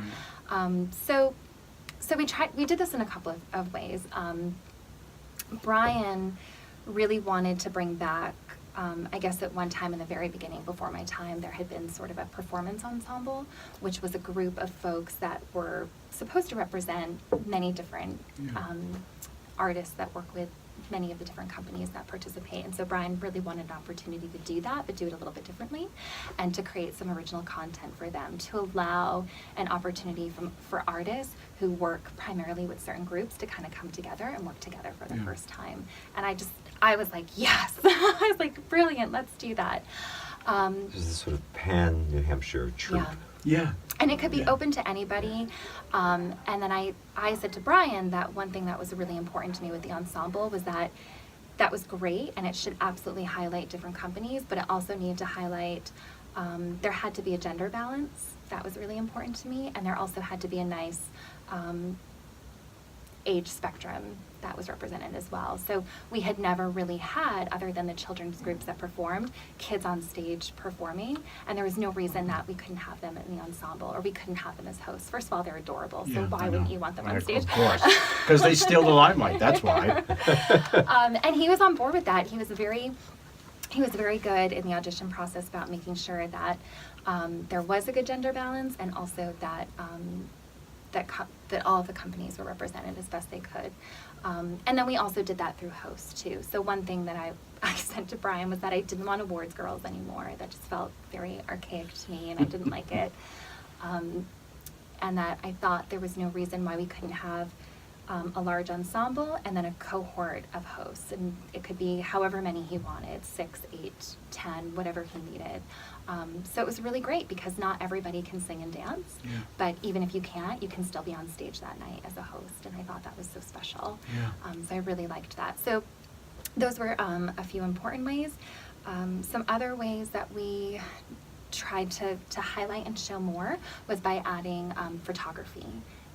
Right. So we did this in a couple of ways. Brian really wanted to bring back, I guess at one time in the very beginning, before my time, there had been sort of a performance ensemble, which was a group of folks that were supposed to represent many different Yeah. artists that work with many of the different companies that participate. And so Brian really wanted an opportunity to do that, but do it a little bit differently, and to create some original content for them, to allow an opportunity for artists who work primarily with certain groups to kind of come together and work together for the Yeah. first time. And I was like, yes. I was like, brilliant, let's do that. There's this sort of pan New Hampshire troupe. Yeah. Yeah. And it could be Yeah. open to anybody. And then I said to Brian that one thing that was really important to me with the ensemble was that was great, and it should absolutely highlight different companies, but it also needed to highlight, there had to be a gender balance. That was really important to me. And there also had to be a nice age spectrum that was represented as well. So we had never really had, other than the children's groups that performed, kids on stage performing, and there was no reason that we couldn't have them in the ensemble, or we couldn't have them as hosts. First of all, they're adorable, so Yeah, why I wouldn't know. you want them I- on stage? Of course. Because they steal the limelight, that's why. And he was on board with that. He was very good in the audition process about making sure that there was a good gender balance, and also that that all of the companies were represented as best they could. And then we also did that through hosts too. So one thing that I said to Brian was that I didn't want awards girls anymore. That just felt very archaic to me, and I didn't like it. And that I thought there was no reason why we couldn't have a large ensemble and then a cohort of hosts. And it could be however many he wanted, 6, 8, 10, whatever he needed. So it was really great because not everybody can sing and dance, but even if you can't, you can still be on stage that night as a host. And I thought that was so special. So I really liked that. So those were a few important ways. Some other ways that we tried to highlight and show more was by adding photography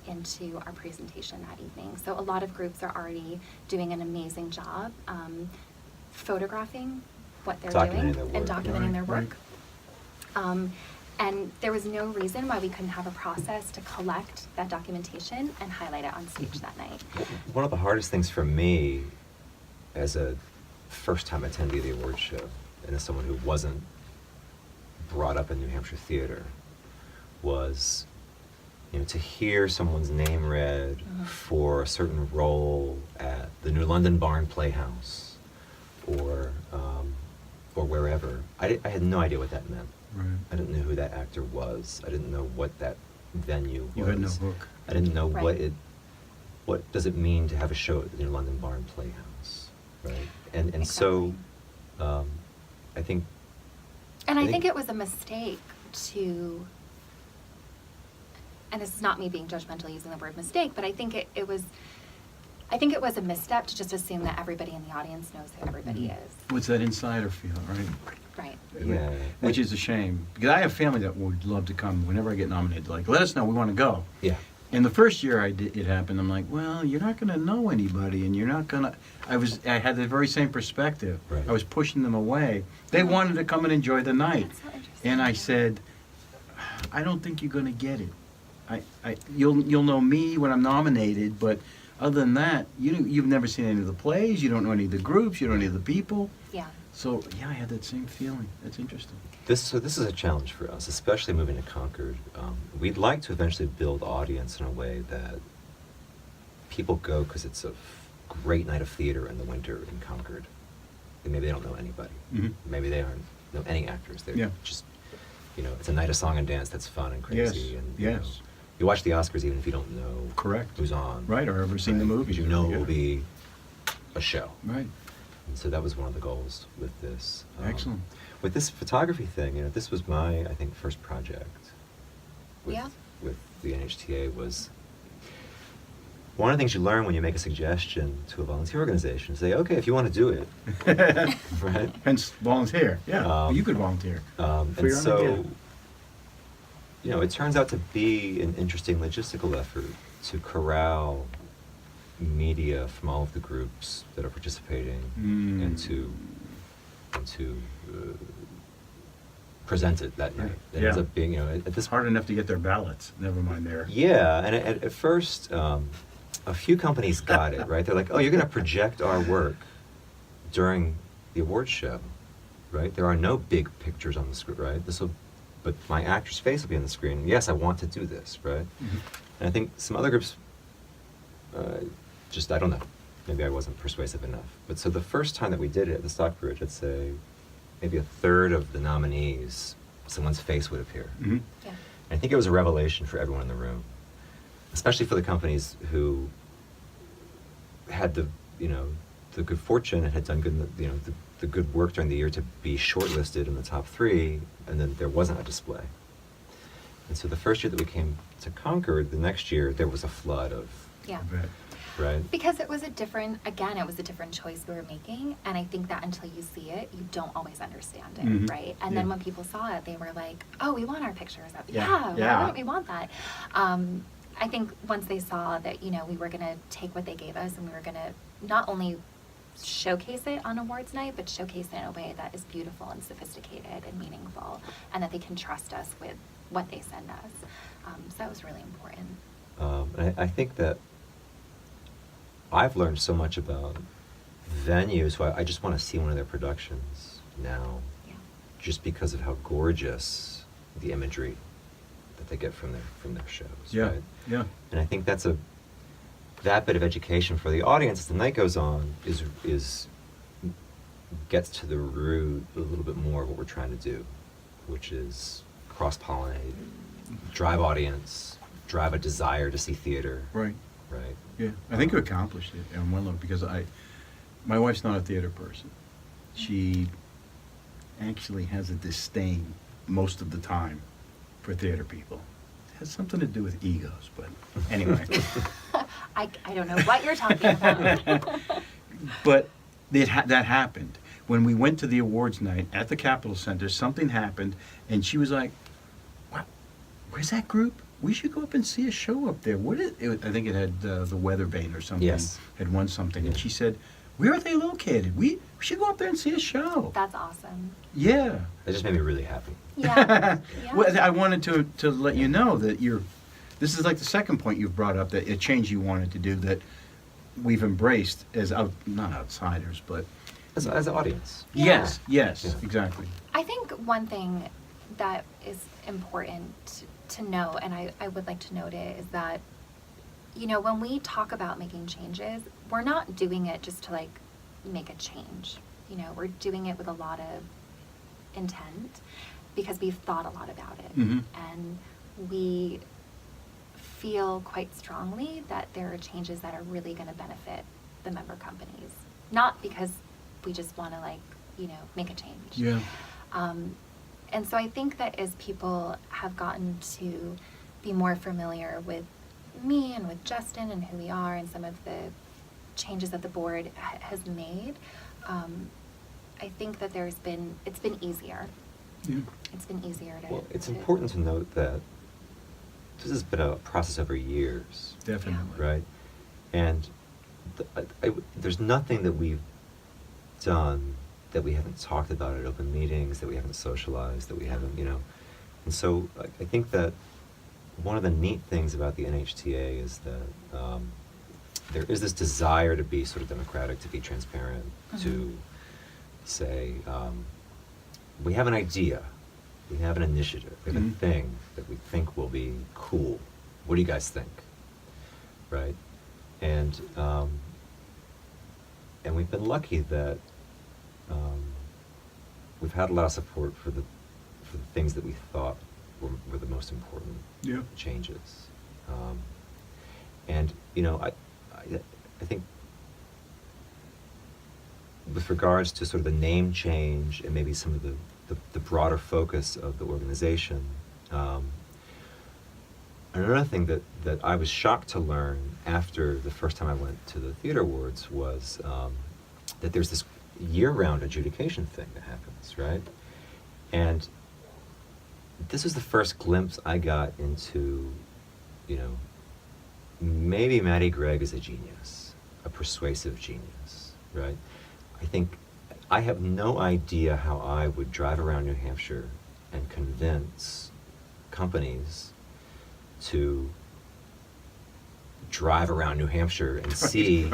into our presentation that evening. So a lot of groups are already doing an amazing job photographing what they're doing and documenting their work. And there was no reason why we couldn't have a process to collect that documentation and highlight it on stage that night. One of the hardest things for me as a first-time attendee of the award show, and as someone who wasn't brought up in New Hampshire theater, was, you know, to hear someone's name read for a certain role at the New London Barn Playhouse or wherever. I had no idea what that meant. Right. I didn't know who that actor was. I didn't know what that venue was. You had no hook. I didn't know Right. what does it mean to have a show at the New London Barn Playhouse, right? And Exactly. so, I think. And I think it was a mistake to, and this is not me being judgmental using the word mistake, but I think it was a misstep to just assume that everybody in the audience knows who everybody is. What's that insider feel, right? Right. Yeah. Which is a shame, because I have family that would love to come whenever I get nominated. Like, let us know, we want to go. Yeah. And the first year it happened, I'm like, well, you're not going to know anybody, and you're not going to. I had the very same perspective. Right. I was pushing them away. They wanted to come and enjoy the night, That's so interesting. and I said, I don't think you're going to get it. You'll know me when I'm nominated, but other than that, you've never seen any of the plays. You don't know any of the groups. You don't know any of the people. Yeah. So yeah, I had that same feeling. That's interesting. This is a challenge for us, especially moving to Concord. We'd like to eventually build audience in a way that people go because it's a great night of theater in the winter in Concord. And maybe they don't know anybody. Mhm. Maybe they don't know any actors. They're Yeah. just, it's a night of song and dance that's fun and crazy. Yes, And yes. you watch the Oscars even if you don't know Correct. who's on. Right, or ever seen the movie. Because you know it Yeah. will be a show. Right. And so that was one of the goals with this. Excellent. With this photography thing, this was my, I think, first project with, Yeah. with the NHTA was one of the things you learn when you make a suggestion to a volunteer organization is say, okay, if you want to do it, right? Hence volunteer. Yeah, you could volunteer. For And your own so, idea. it turns out to be an interesting logistical effort to corral media from all of the groups that are participating and to present it that night. It ends Yeah. up being, at this It's hard enough to get their ballots. Never mind there. Yeah, and at first, a few companies got it, right? They're like, oh, you're going to project our work during the awards show, right? There are no big pictures on the screen, right? But my actor's face will be on the screen. Yes, I want to do this, right? Mhm. And I think some other groups, I don't know. Maybe I wasn't persuasive enough. But so the first time that we did it at the Stockbridge, I'd say maybe a third of the nominees, someone's face would appear. Mhm. Yeah. And I think it was a revelation for everyone in the room, especially for the companies who had the good fortune and had done good, the good work during the year to be shortlisted in the top 3, and then there wasn't a display. And so the first year that we came to Concord, the next year there was a flood of, Yeah. I bet. right? Because it was a different choice we were making, and I think that until you see it, you don't always understand it, Mhm. right? And then Yeah. when people saw it, they were like, "Oh, we want our pictures up." Yeah, Yeah, yeah. why wouldn't we want that? I think once they saw that, we were going to take what they gave us and we were going to not only showcase it on awards night, but showcase it in a way that is beautiful and sophisticated and meaningful, and that they can trust us with what they send us. So that was really important. And I think that I've learned so much about venues, so I just want to see one of their productions now, Yeah. just because of how gorgeous the imagery that they get from their shows. Yeah, Right? yeah. And I think that bit of education for the audience as the night goes on is gets to the root a little bit more of what we're trying to do, which is cross-pollinate, drive audience, drive a desire to see theater. Right. Right. Yeah, I think you accomplished it on one level because my wife's not a theater person. She actually has a disdain most of the time for theater people. It has something to do with egos, but anyway. I don't know what you're talking about. But that happened. When we went to the awards night at the Capitol Center, something happened, and she was like, "Wow, where's that group? We should go up and see a show up there." I think it had the Weathervane or something. Yes. Had won something, and she said, "Where are they located? We should go up there and see a show." That's awesome. Yeah. That just made me really happy. Yeah. Yeah. Well, I wanted to let you know that this is like the second point you've brought up, that a change you wanted to do that we've embraced as not outsiders, but As an audience. Yeah. Yes, Yeah. exactly. I think one thing that is important to know, and I would like to note it, is that, when we talk about making changes, we're not doing it just to like make a change. We're doing it with a lot of intent because we've thought a lot about it. Mhm. And we feel quite strongly that there are changes that are really going to benefit the member companies. Not because we just want to make a change. Yeah. And so I think that as people have gotten to be more familiar with me and with Justin and who we are and some of the changes that the board has made, I think that it's been easier. Yeah. It's been easier to... Well, it's important to note that this has been a process over years. Definitely. Right? And there's nothing that we've done that we haven't talked about at open meetings, that we haven't socialized, that we haven't, And so I think that one of the neat things about the NHTA is that there is this desire to be sort of democratic, to be transparent, to say, we have an idea, we have an initiative, we have a thing that we think will be cool. What do you guys think? Right? And we've been lucky that we've had a lot of support for the things that we thought were the most important changes. And I think with regards to sort of the name change and maybe some of the broader focus of the organization, another thing that I was shocked to learn after the first time I went to the Theater Awards was that there's this year-round adjudication thing that happens, right? And this was the first glimpse I got into, maybe Maddie Gregg is a genius, a persuasive genius, right? I think I have no idea how I would drive around New Hampshire and convince companies to drive around New Hampshire and see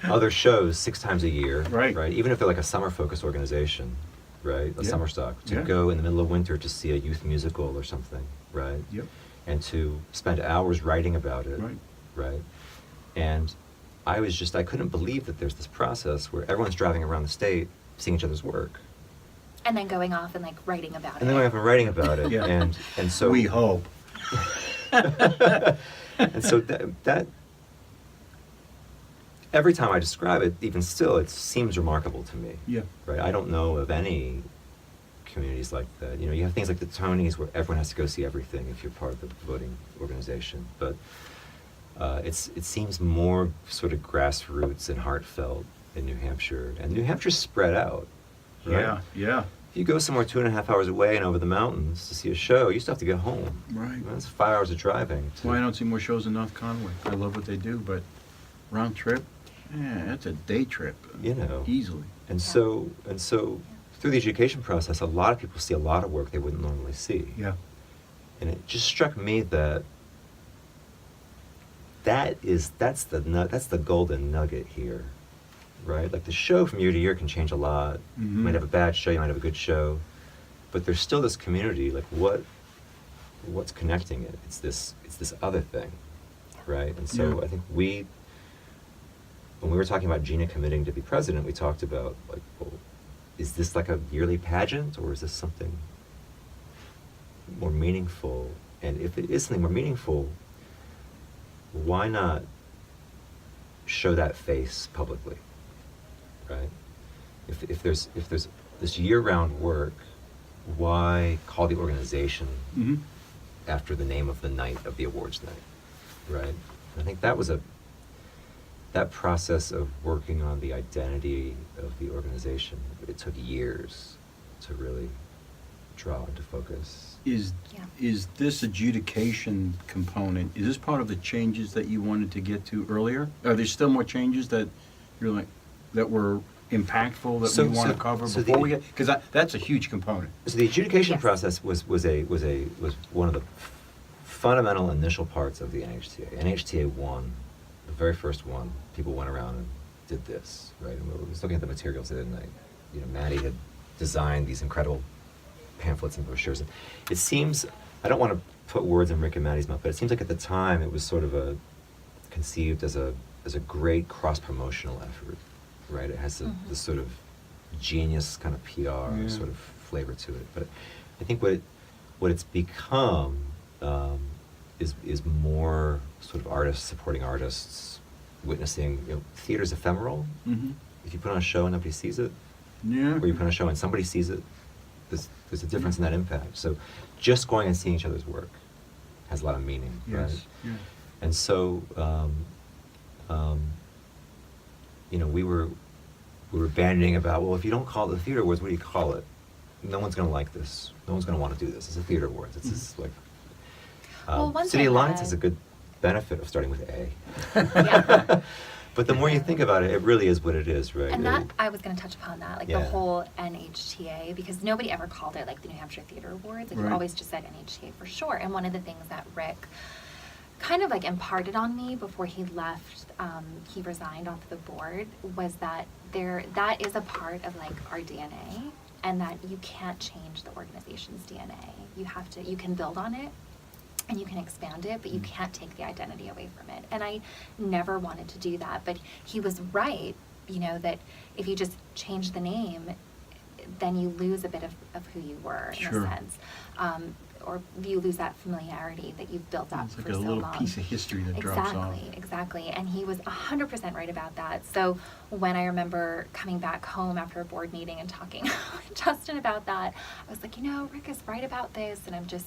other shows 6 times a year, right? Even if they're like a summer-focused organization, right? A summer stock, to go in the middle of winter to see a youth musical or something, right? Yep. And to spend hours writing about it, right? And I couldn't believe that there's this process where everyone's driving around the state, seeing each other's work. And then going off and writing about it. And then going off and writing about it. And so we hope. And so that every time I describe it, even still, it seems remarkable to me. Yeah. Right? I don't know of any communities like that. You have things like the Tonys where everyone has to go see everything if you're part of the voting organization. But it seems more sort of grassroots and heartfelt in New Hampshire. And New Hampshire's spread out. Right? Yeah. If you go somewhere 2.5 hours away and over the mountains to see a show, you still have to get home. Right. That's 5 hours of driving. Why I don't see more shows in North Conway? I love what they do, but round trip, that's a day trip. Easily. And so through the education process, a lot of people see a lot of work they wouldn't normally see. Yeah. And it just struck me that's the golden nugget here. Right? Like the show from year to year can change a lot. You might have a bad show, you might have a good show. But there's still this community. Like what what's connecting it? It's this other thing, right? And so Yeah. I think when we were talking about Gina committing to be president, we talked about, like, well, is this like a yearly pageant, or is this something more meaningful? And if it is something more meaningful, why not show that face publicly, right? If there's this year-round work, why call the organization Mm-hmm. after the name of the night of the awards night, right? I think that process of working on the identity of the organization, it took years to really draw into focus. Is Yeah. this adjudication component, is this part of the changes that you wanted to get to earlier? Are there still more changes that you're like, that were impactful that we want to cover so before we get, because that's a huge component. So the adjudication Yes. process was one of the fundamental initial parts of the NHTA. NHTA 1, the very first one, people went around and did this, right? And we were looking at the materials the other night. You know, Maddie had designed these incredible pamphlets and brochures. And it seems, I don't want to put words in Rick and Maddie's mouth, but it seems like at the time it was sort of conceived as a great cross-promotional effort, right? It has this sort of genius kind of PR sort of flavor to it. But I think what it's become is more sort of artists supporting artists, witnessing, you know, theater's ephemeral. Mm-hmm. If you put on a show and nobody sees it, Yeah. or you put on a show and somebody sees it, there's a difference in that impact. So just going and seeing each other's work has a lot of meaning, right? Yes. Yeah. And so, you know, we were bandying about, well, if you don't call it the Theater Awards, what do you call it? No one's going to like this. No one's going to want to do this. It's a Theater Awards. It's this, like, Well, one City thing Alliance that- has a good benefit of starting with A. Yeah. But the more you think about it, it really is what it is, right? And that, I was going to touch upon that, like Yeah. the whole NHTA, because nobody ever called it like the New Hampshire Theater Awards. Like, Right. you always just said NHTA for short. And one of the things that Rick kind of like imparted on me before he left, he resigned off the board, was that that is a part of like our DNA, and that you can't change the organization's DNA. You can build on it, and you can expand it, but you can't take the identity away from it. And I never wanted to do that, but he was right, you know, that if you just change the name, then you lose a bit of who you were, in Sure. a sense. Or you lose that familiarity that you've built up It's for like a so little long. piece of history that drops off. Exactly. And he was 100% right about that. So when I remember coming back home after a board meeting and talking with Justin about that, I was like, you know, Rick is right about this. And I'm just,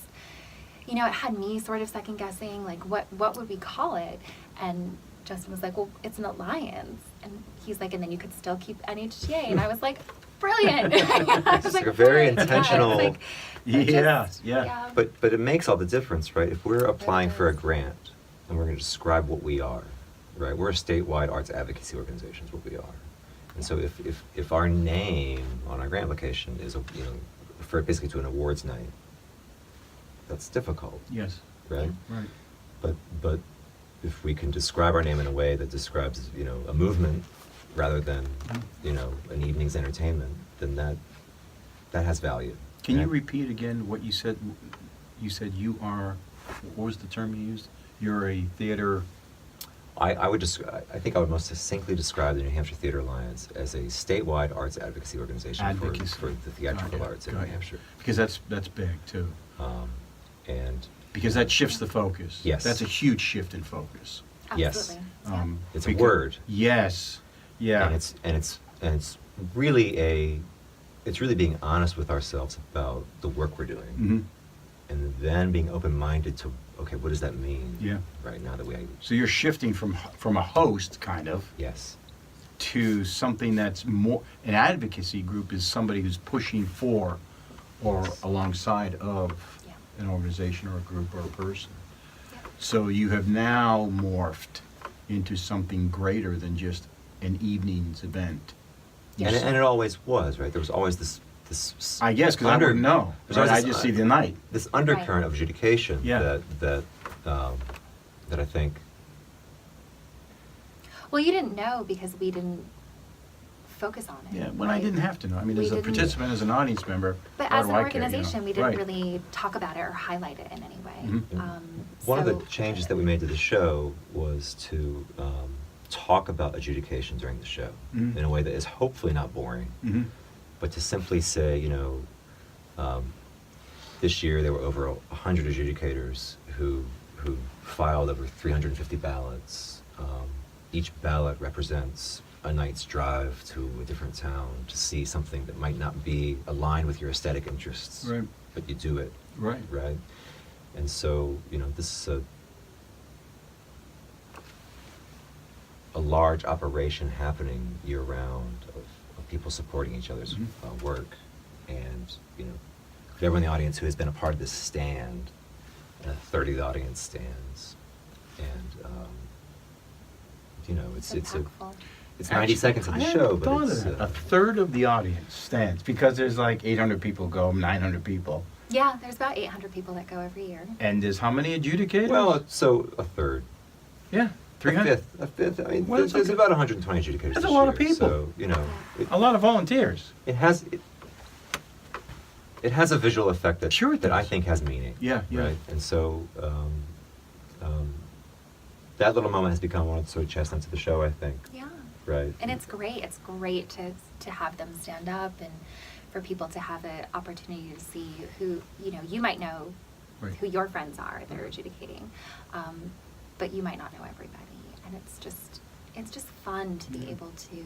you know, it had me sort of second guessing, like, what would we call it? And Justin was like, well, it's an alliance. And he's like, and then you could still keep NHTA. And I was like, brilliant. I was It's like a very brilliant. intentional- Yeah, it's like, Yeah, just- yeah. But it makes all the difference, right? If we're applying for a grant and we're going to describe what we are, right? We're a statewide arts advocacy organization is what we are. And so if our name on our grant application is, you know, referred basically to an awards night, that's difficult, Yes. right? Right. But if we can describe our name in a way that describes, you know, a movement rather than, you know, an evening's entertainment, then that has value. Can you And I- repeat again what you said? You said you are, what was the term you used? You're a theater. I think I would most succinctly describe the New Hampshire Theater Alliance as a statewide arts advocacy organization for the theatrical arts in New Hampshire. Because that's big too. And Because that shifts the focus. Yes. That's a huge shift in focus. Yes. Absolutely. Yeah. it's a word. Yes. Yeah. And it's really being honest with ourselves about the work we're doing. Mhm. And then being open-minded to, okay, what does that mean? Yeah. Right now that So you're shifting from a host, kind of, yes. to something that's more, an advocacy group is somebody who's pushing for or Yes. alongside of Yeah. an organization or a group or a person. Yeah. So you have now morphed into something greater than just an evening's event. And it always was, right? There was always this I guess, because I wouldn't know. there's Right? always I this, just see the night. this undercurrent of adjudication Yeah. that I think Well, you didn't know because we didn't focus on it. Yeah, when I right? didn't have to know. I mean, We as a didn't- participant, as an audience member, But why as do an I care, you know? organization, we didn't Right. really talk about it or highlight it in any way. Mhm. One of So- the changes that we made to the show was to talk about adjudication during the show Mhm. in a way that is hopefully not boring, Mhm. but to simply say, this year there were over 100 adjudicators who filed over 350 ballots. Each ballot represents a night's drive to a different town to see something that might not be aligned with your aesthetic interests, Right. but you do it, Right. right? And so, this is a large operation happening year-round of people supporting each other's Mhm. work. And, for everyone in the audience who has been a part of this stand, 30 of the audience stands. And, it's impactful. it's 90 seconds of the I show, hadn't but thought it's... of that. A third of the audience stands, because there's like 800 people go, 900 people. Yeah, there's about 800 people that go every year. And there's how many adjudicators? Well, so a third. yeah, 300. A fifth. I mean, Well, that's there's okay. about 120 adjudicators That's this a lot of year, people. So, A lot of volunteers. it has a visual effect that Sure it that I does. think has meaning. Yeah, yeah. Right? And so that little moment has become one of the sort of chestnuts of the show, I think. Yeah. Right. And it's great. It's great to have them stand up and for people to have the opportunity to see who, you might know Right. who your friends are that are adjudicating, but you might not know everybody. And it's just fun to be able to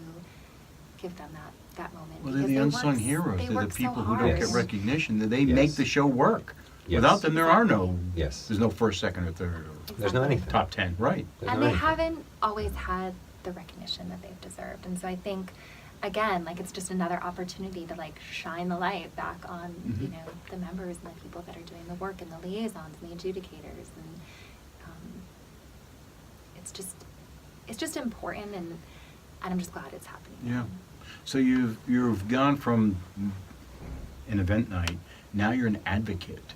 give them that moment. Well, they're because the they unsung work- heroes. they They're the work so people who don't hard. get recognition. That they Yes. make the show work. Yes. Without them, there are no. Yes. There's no first, second, or third, or There's no anything. top 10. Right. There's And no they anything. haven't always had the recognition that they've deserved. And so I think, again, it's just another opportunity to shine the light back on, Mhm. the members and the people that are doing the work and the liaisons and the adjudicators. And it's just important, and I'm just glad it's happening. Yeah. So you've gone from an event night, now you're an advocate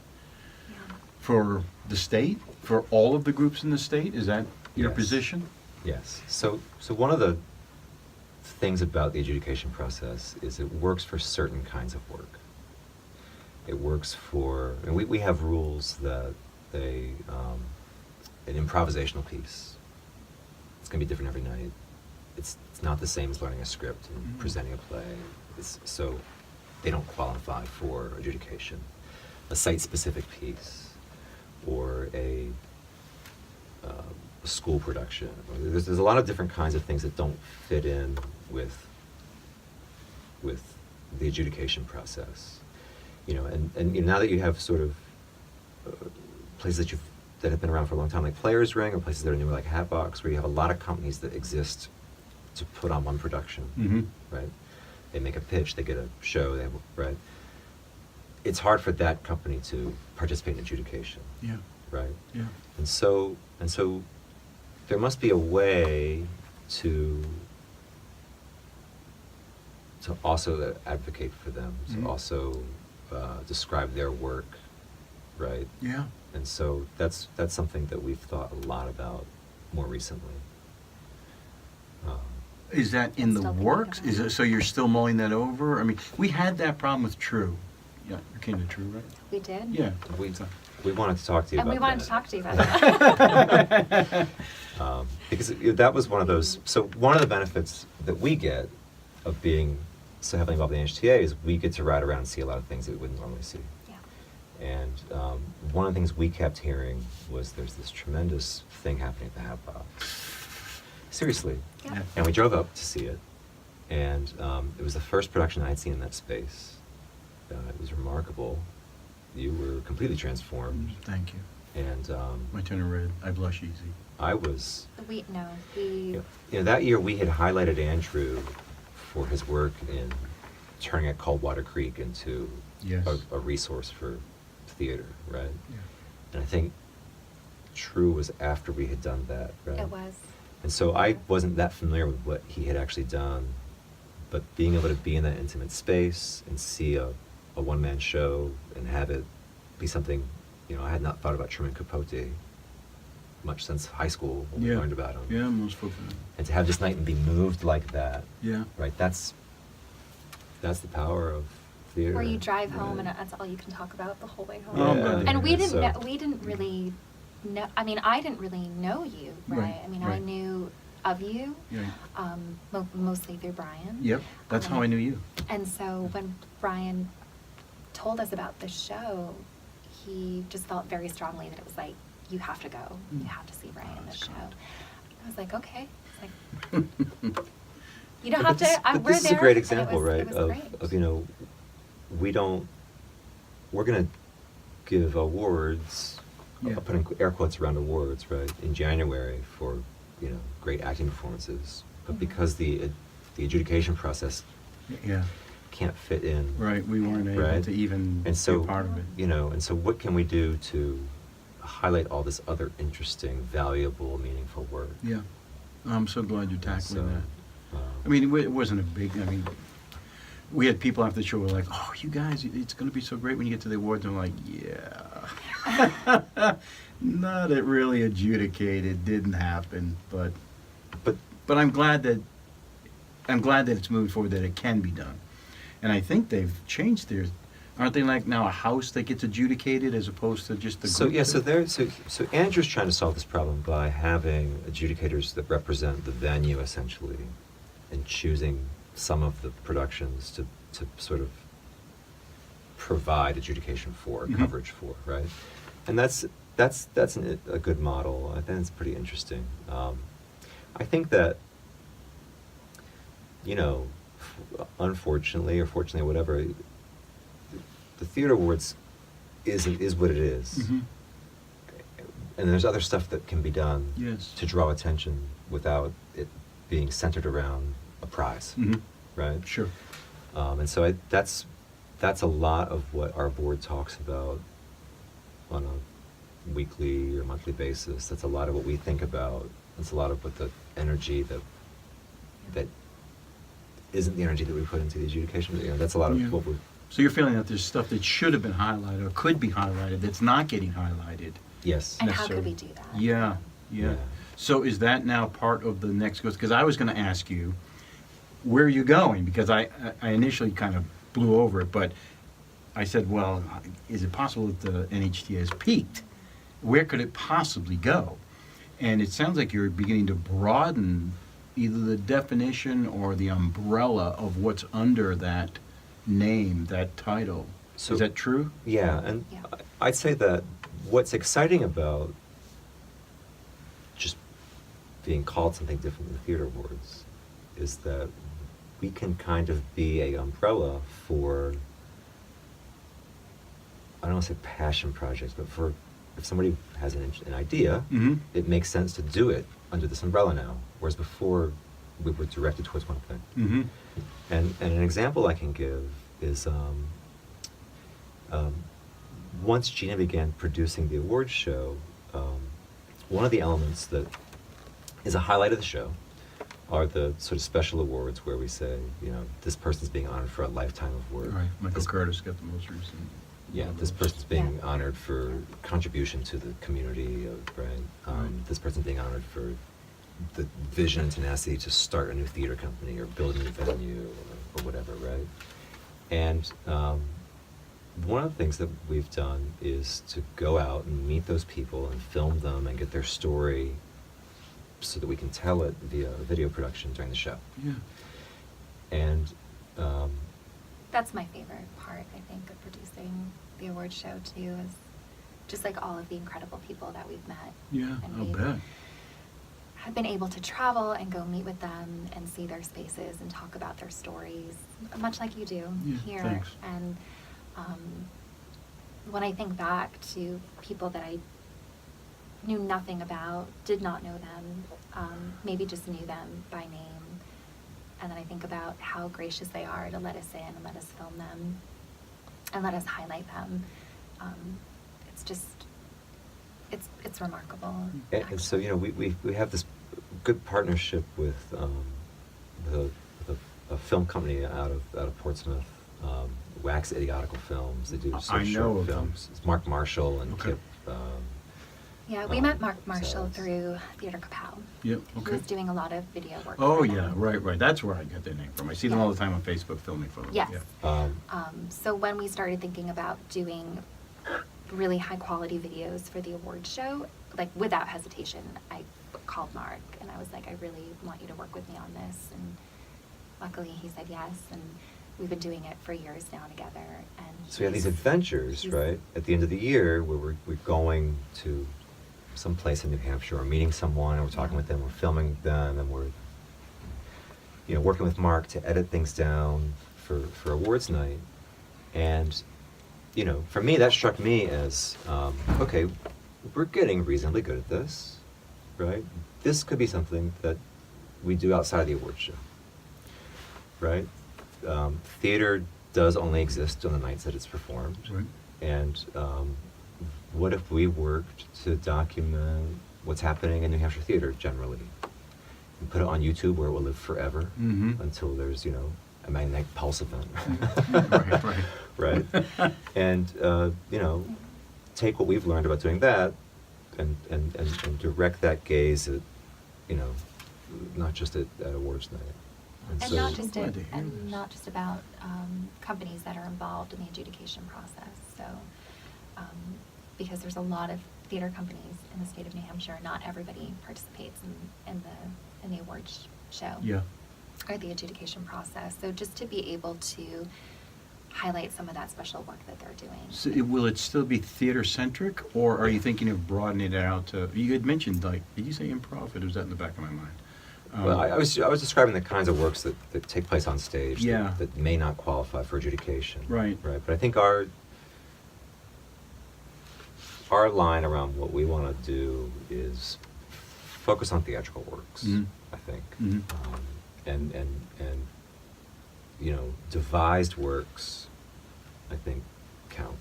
Yeah. for the state, for all of the groups in the state. Is that your Yes. position? Yes. So one of the things about the adjudication process is it works for certain kinds of work. It works for, and we have rules that an improvisational piece, it's going to be different every night. It's not the same as learning a script and Mhm. presenting a play. So they don't qualify for adjudication. A site-specific piece or a school production. There's a lot of different kinds of things that don't fit in with the adjudication process. And now that you have sort of places that have been around for a long time, like Players Ring, or places that are newer, like Hatbox, where you have a lot of companies that exist to put on one production, Mm-hmm. right? They make a pitch, they get a show, right? It's hard for that company to participate in adjudication, Yeah. right? Yeah. And so there must be a way to also advocate for them, Mhm. to also describe their work, right? Yeah. And so that's something that we've thought a lot about more recently. Is that in the Still thinking works? about Is it. it, so you're still mulling that over? I mean, we had that problem with True. Yeah, you came to True, right? We did? Yeah. We wanted to talk to you And about we wanted that. to talk to you about that. Because that was one of those. So one of the benefits that we get of being so heavily involved in the NHTA is we get to ride around and see a lot of things that we wouldn't normally see. Yeah. And one of the things we kept hearing was there's this tremendous thing happening at the Hatbox. Seriously. Yeah. Yeah. And we drove up to see it. And it was the first production I had seen in that space. It was remarkable. You were completely transformed. Thank you. And My turn red. I blush easy. I was... We that year we had highlighted Andrew for his work in turning at Coldwater Creek into Yes. a resource for theater, right? Yeah. And I think True was after we had done that, right? It was. And so I wasn't that familiar with what he had actually done, but being able to be in that intimate space and see a one-man show and have it be something, I had not thought about Truman Capote much since high school when we learned about him. Yeah, most folks. And to have this night and be moved like that, Yeah. right? That's that's the power of theater. Where you drive home right? and that's all you can talk about the whole way home. Oh, I'm glad to And we hear didn't that. we didn't really know. I mean, I didn't really know you, right? Right, I mean, I right. knew of you, Yeah. mostly through Brian. Yep, that's how I knew you. And so when Brian told us about the show, he just felt very strongly that it was like, you have to go. You have to see Brian in the show. I was like, okay. It's like, you don't have to. But We're this is there. a great and example, it right? was Of, great. of, you know, we're going to give awards, Yeah. I'll put in air quotes around awards, right, in January for, you know, great acting performances. But Mhm. because the adjudication process Yeah, can't fit in. right, we weren't able Right. to even And so, be a part of it. you know, and so what can we do to highlight all this other interesting, valuable, meaningful work? Yeah, I'm so glad you're tackling So, that. um, I mean, it wasn't a big, I mean, we had people after the show who were like, oh, you guys, it's going to be so great when you get to the awards. I'm like, yeah. Not it really adjudicated, didn't happen, but I'm glad that it's moving forward, that it can be done. And I think they've changed theirs. Aren't they like now a house that gets adjudicated as opposed to just the So group yeah, that- so Andrew's trying to solve this problem by having adjudicators that represent the venue essentially, and choosing some of the productions to sort of provide adjudication for, Mhm. coverage for, right? And that's a good model. I think it's pretty interesting. I think that, you know, unfortunately or fortunately, whatever, the Theater Awards is what it is. Mhm. And there's other stuff that can be done Yes. to draw attention without it being centered around a prize, Mhm. right? Sure. And so that's a lot of what our board talks about on a weekly or monthly basis. That's a lot of what we think about. That's a lot of what the energy that isn't the energy that we put into the adjudication. You know, that's a lot of Yeah. what we. So you're feeling that there's stuff that should have been highlighted or could be highlighted that's not getting highlighted. Yes. And how could necessarily. we do that? Yeah, yeah. Yeah. So is that now part of the next goals? Because I was going to ask you, where are you going? Because I initially kind of blew over it, but I said, well, is it possible that the NHTA has peaked? Where could it possibly go? And it sounds like you're beginning to broaden either the definition or the umbrella of what's under that name, that title. So- Is that true? Yeah, and Yeah. I'd say that what's exciting about just being called something different than the Theater Awards is that we can kind of be a umbrella for, I don't want to say passion projects, but for if somebody has an idea, Mm-hmm. it makes sense to do it under this umbrella now, whereas before we were directed towards one thing. Mm-hmm. And an example I can give is once Gina began producing the awards show, one of the elements that is a highlight of the show are the sort of special awards where we say, you know, this person's being honored for a lifetime of work. Right, Michael This- Curtis got the most recent. Yeah, one of this those. person's being Yeah. honored for contribution to the community, right? Right. This person's being honored for the vision and tenacity to start a new theater company or build a new venue or whatever, right? And one of the things that we've done is to go out and meet those people and film them and get their story so that we can tell it via video production during the show. Yeah. And That's my favorite part, I think, of producing the award show too, is just like all of the incredible people that we've met. Yeah, And I'll we've bet. have been able to travel and go meet with them and see their spaces and talk about their stories, much like you do Yeah, here. thanks. And when I think back to people that I knew nothing about, did not know them, maybe just knew them by name, and then I think about how gracious they are to let us in and let us film them and let us highlight them. It's just, it's remarkable. And so, you know, we have this good partnership with a film company out of Portsmouth, Wax Idiotical Films. They do I sort of know short of them. films. It's Mark Marshall and Okay. Kip Yeah, we met Mark Marshall through Theater Kapow. Yep, He okay. was doing a lot of video work. Oh, for yeah, them. right. That's where I got their name from. I see them all the time on Facebook filming for them. Yes. Yeah. So when we started thinking about doing really high quality videos for the awards show, like without hesitation, I called Mark and I was like, I really want you to work with me on this. And luckily he said yes. And we've been doing it for years now together. And So we have these he's- adventures, he's- right? At the end of the year, where we're going to some place in New Hampshire, or meeting someone, and we're talking with them, we're filming them, and we're, you know, working with Mark to edit things down for awards night. And, you know, for me, that struck me as, okay, we're getting reasonably good at this, right? This could be something that we do outside of the awards show, right? Theater does only exist on the nights that it's performed. Right. And what if we worked to document what's happening in New Hampshire theater generally? And put it on YouTube where it will live forever Mhm. until there's, you know, a magnetic pulse event. Right. Right? And, you know, take what we've learned about doing that and direct that gaze at, you know, not just at awards night. And so- not just glad to hear and this. not just about companies that are involved in the adjudication process. So, because there's a lot of theater companies in the state of New Hampshire, not everybody participates in the awards show. Yeah. Or the adjudication process. So just to be able to highlight some of that special work that they're doing. So will it still be theater-centric, or are you thinking of broadening it out to, you had mentioned, like, did you say improv, or was that in the back of my mind? Well, I was describing the kinds of works that take place on stage Yeah. that may not qualify for adjudication. Right. Right. But I think our line around what we want to do is focus on theatrical works. Mhm. I think, Mhm. and you know, devised works, I think, count,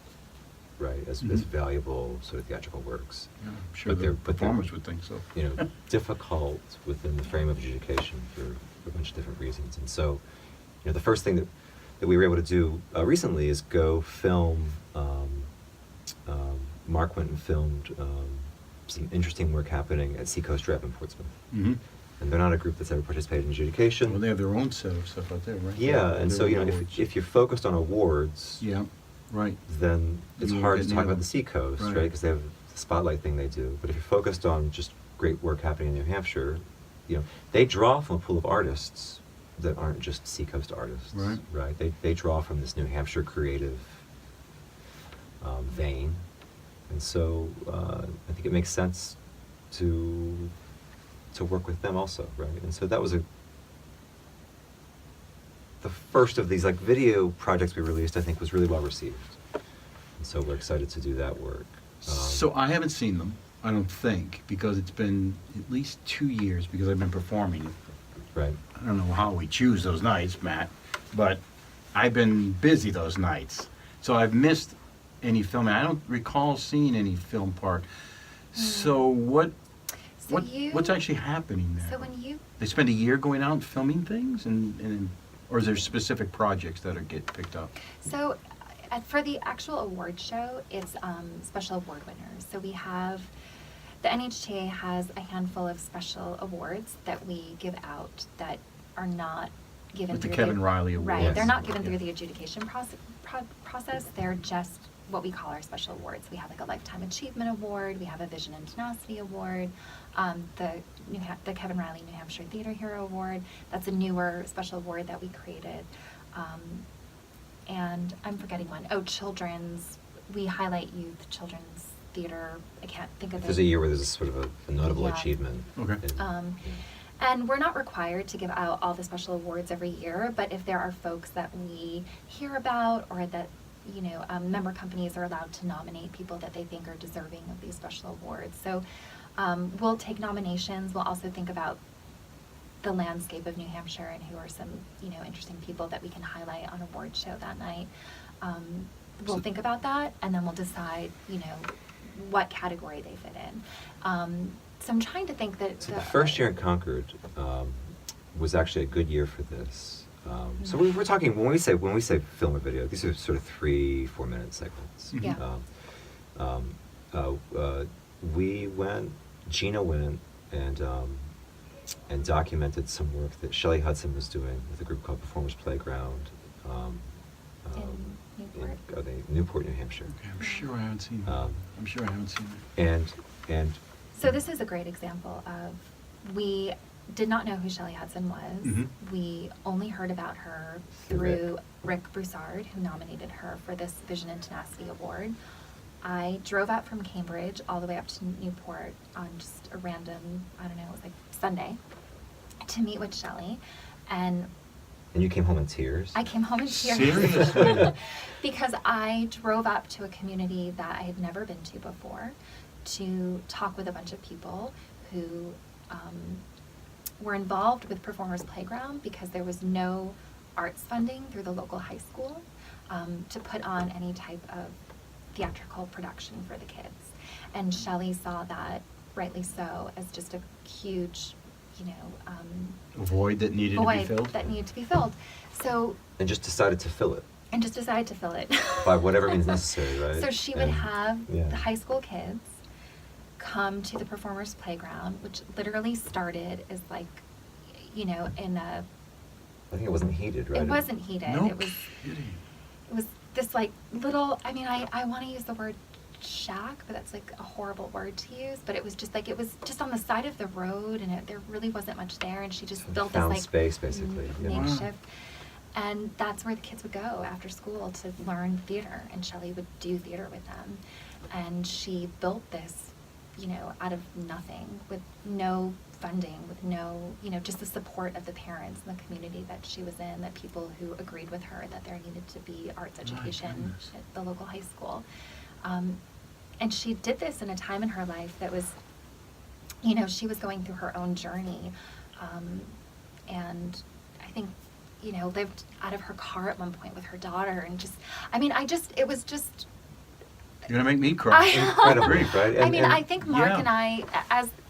right, as Mhm. valuable sort of theatrical works. Yeah, I'm sure But the they're- performers would think so. You know, difficult within the frame of adjudication for a bunch of different reasons. And so, you know, the first thing that we were able to do recently is go film. Mark went and filmed some interesting work happening at Seacoast Rep in Portsmouth. Mm-hmm. And they're not a group that's ever participated in adjudication. Well, they have their own set of stuff out there, right? Yeah, and Their so, you own know, awards. if you're focused on awards, Yeah, right. then it's You hard get to talk about nailed. the Seacoast, Right. right? Because they have the spotlight thing they do. But if you're focused on just great work happening in New Hampshire, you know, they draw from a pool of artists that aren't just Seacoast artists, Right. right? They draw from this New Hampshire creative vein. And so I think it makes sense to work with them also, right? And so that was the first of these like video projects we released, I think, was really well received. And so we're excited to do that work. So I haven't seen them, I don't think, because it's been at least 2 years because I've been performing. Right. I don't know how we choose those nights, Matt, but I've been busy those nights. So I've missed any filming. I don't recall seeing any film part. So what's actually happening there? So when you They spend a year going out and filming things, and or is there specific projects that are get picked up? So, for the actual award show, it's special award winners. So we have, the NHTA has a handful of special awards that we give out that are not given With the through Kevin Riley Award. Right, Yes. they're not given Yeah. through the adjudication process. They're just what we call our special awards. We have like a Lifetime Achievement Award. We have a Vision and Tenacity Award. The Kevin Riley New Hampshire Theater Hero Award. That's a newer special award that we created. And I'm forgetting one. Oh, children's. We highlight youth children's theater. I can't think of it. There's a year where there's sort of a notable Yeah. achievement. Okay. And we're not required to give out all the special awards every year, but if there are folks that we hear about or that, you know, member companies are allowed to nominate people that they think are deserving of these special awards. So we'll take nominations. We'll also think about the landscape of New Hampshire and who are some, you know, interesting people that we can highlight on award show that night. We'll So- think about that, and then we'll decide, you know, what category they fit in. So I'm trying to think that So the first year in Concord was actually a good year for this. So we're talking when we say film or video, these are sort of 3-4 minute segments. Yeah. Gina went and documented some work that Shelley Hudson was doing with a group called Performers Playground In Newport. Newport, New Hampshire. Okay, I'm sure I haven't seen that. I'm sure I haven't seen it. And So this is a great example of, we did not know who Shelley Hudson was. Mhm. We only heard about her through Rick Broussard, who nominated her for this Vision and Tenacity Award. I drove up from Cambridge all the way up to Newport on just a random, I don't know, it was like Sunday, to meet with Shelley. And you came home in tears? I came home in tears. Seriously? Because I drove up to a community that I had never been to before to talk with a bunch of people who were involved with Performers Playground because there was no arts funding through the local high school to put on any type of theatrical production for the kids. And Shelley saw that, rightly so, as just a huge, A void that needed to be filled? that needed to be filled. So, And just decided to fill it and just decided to fill it. by whatever means necessary, right? So she would And- have yeah. the high school kids come to the Performers Playground, which literally started as like, in a, I think it wasn't heated, right? it wasn't heated. No It was kidding. this like little, I want to use the word shack, but that's like a horrible word to use, but it was just like, it was just on the side of the road, and there really wasn't much there, and she just So built this found like space, basically, yeah. makeshift. And that's where the kids would go after school to learn theater, and Shelley would do theater with them. And she built this, out of nothing, with no funding, with no, just the support of the parents and the community that she was in, that people who agreed with her that there needed to be arts education goodness. at the local high school. And she did this in a time in her life that was, she was going through her own journey. And I think, lived out of her car at one point with her daughter, and just, it was just, You're gonna make me cry. Incredibly, right? I think Mark Yeah. and I,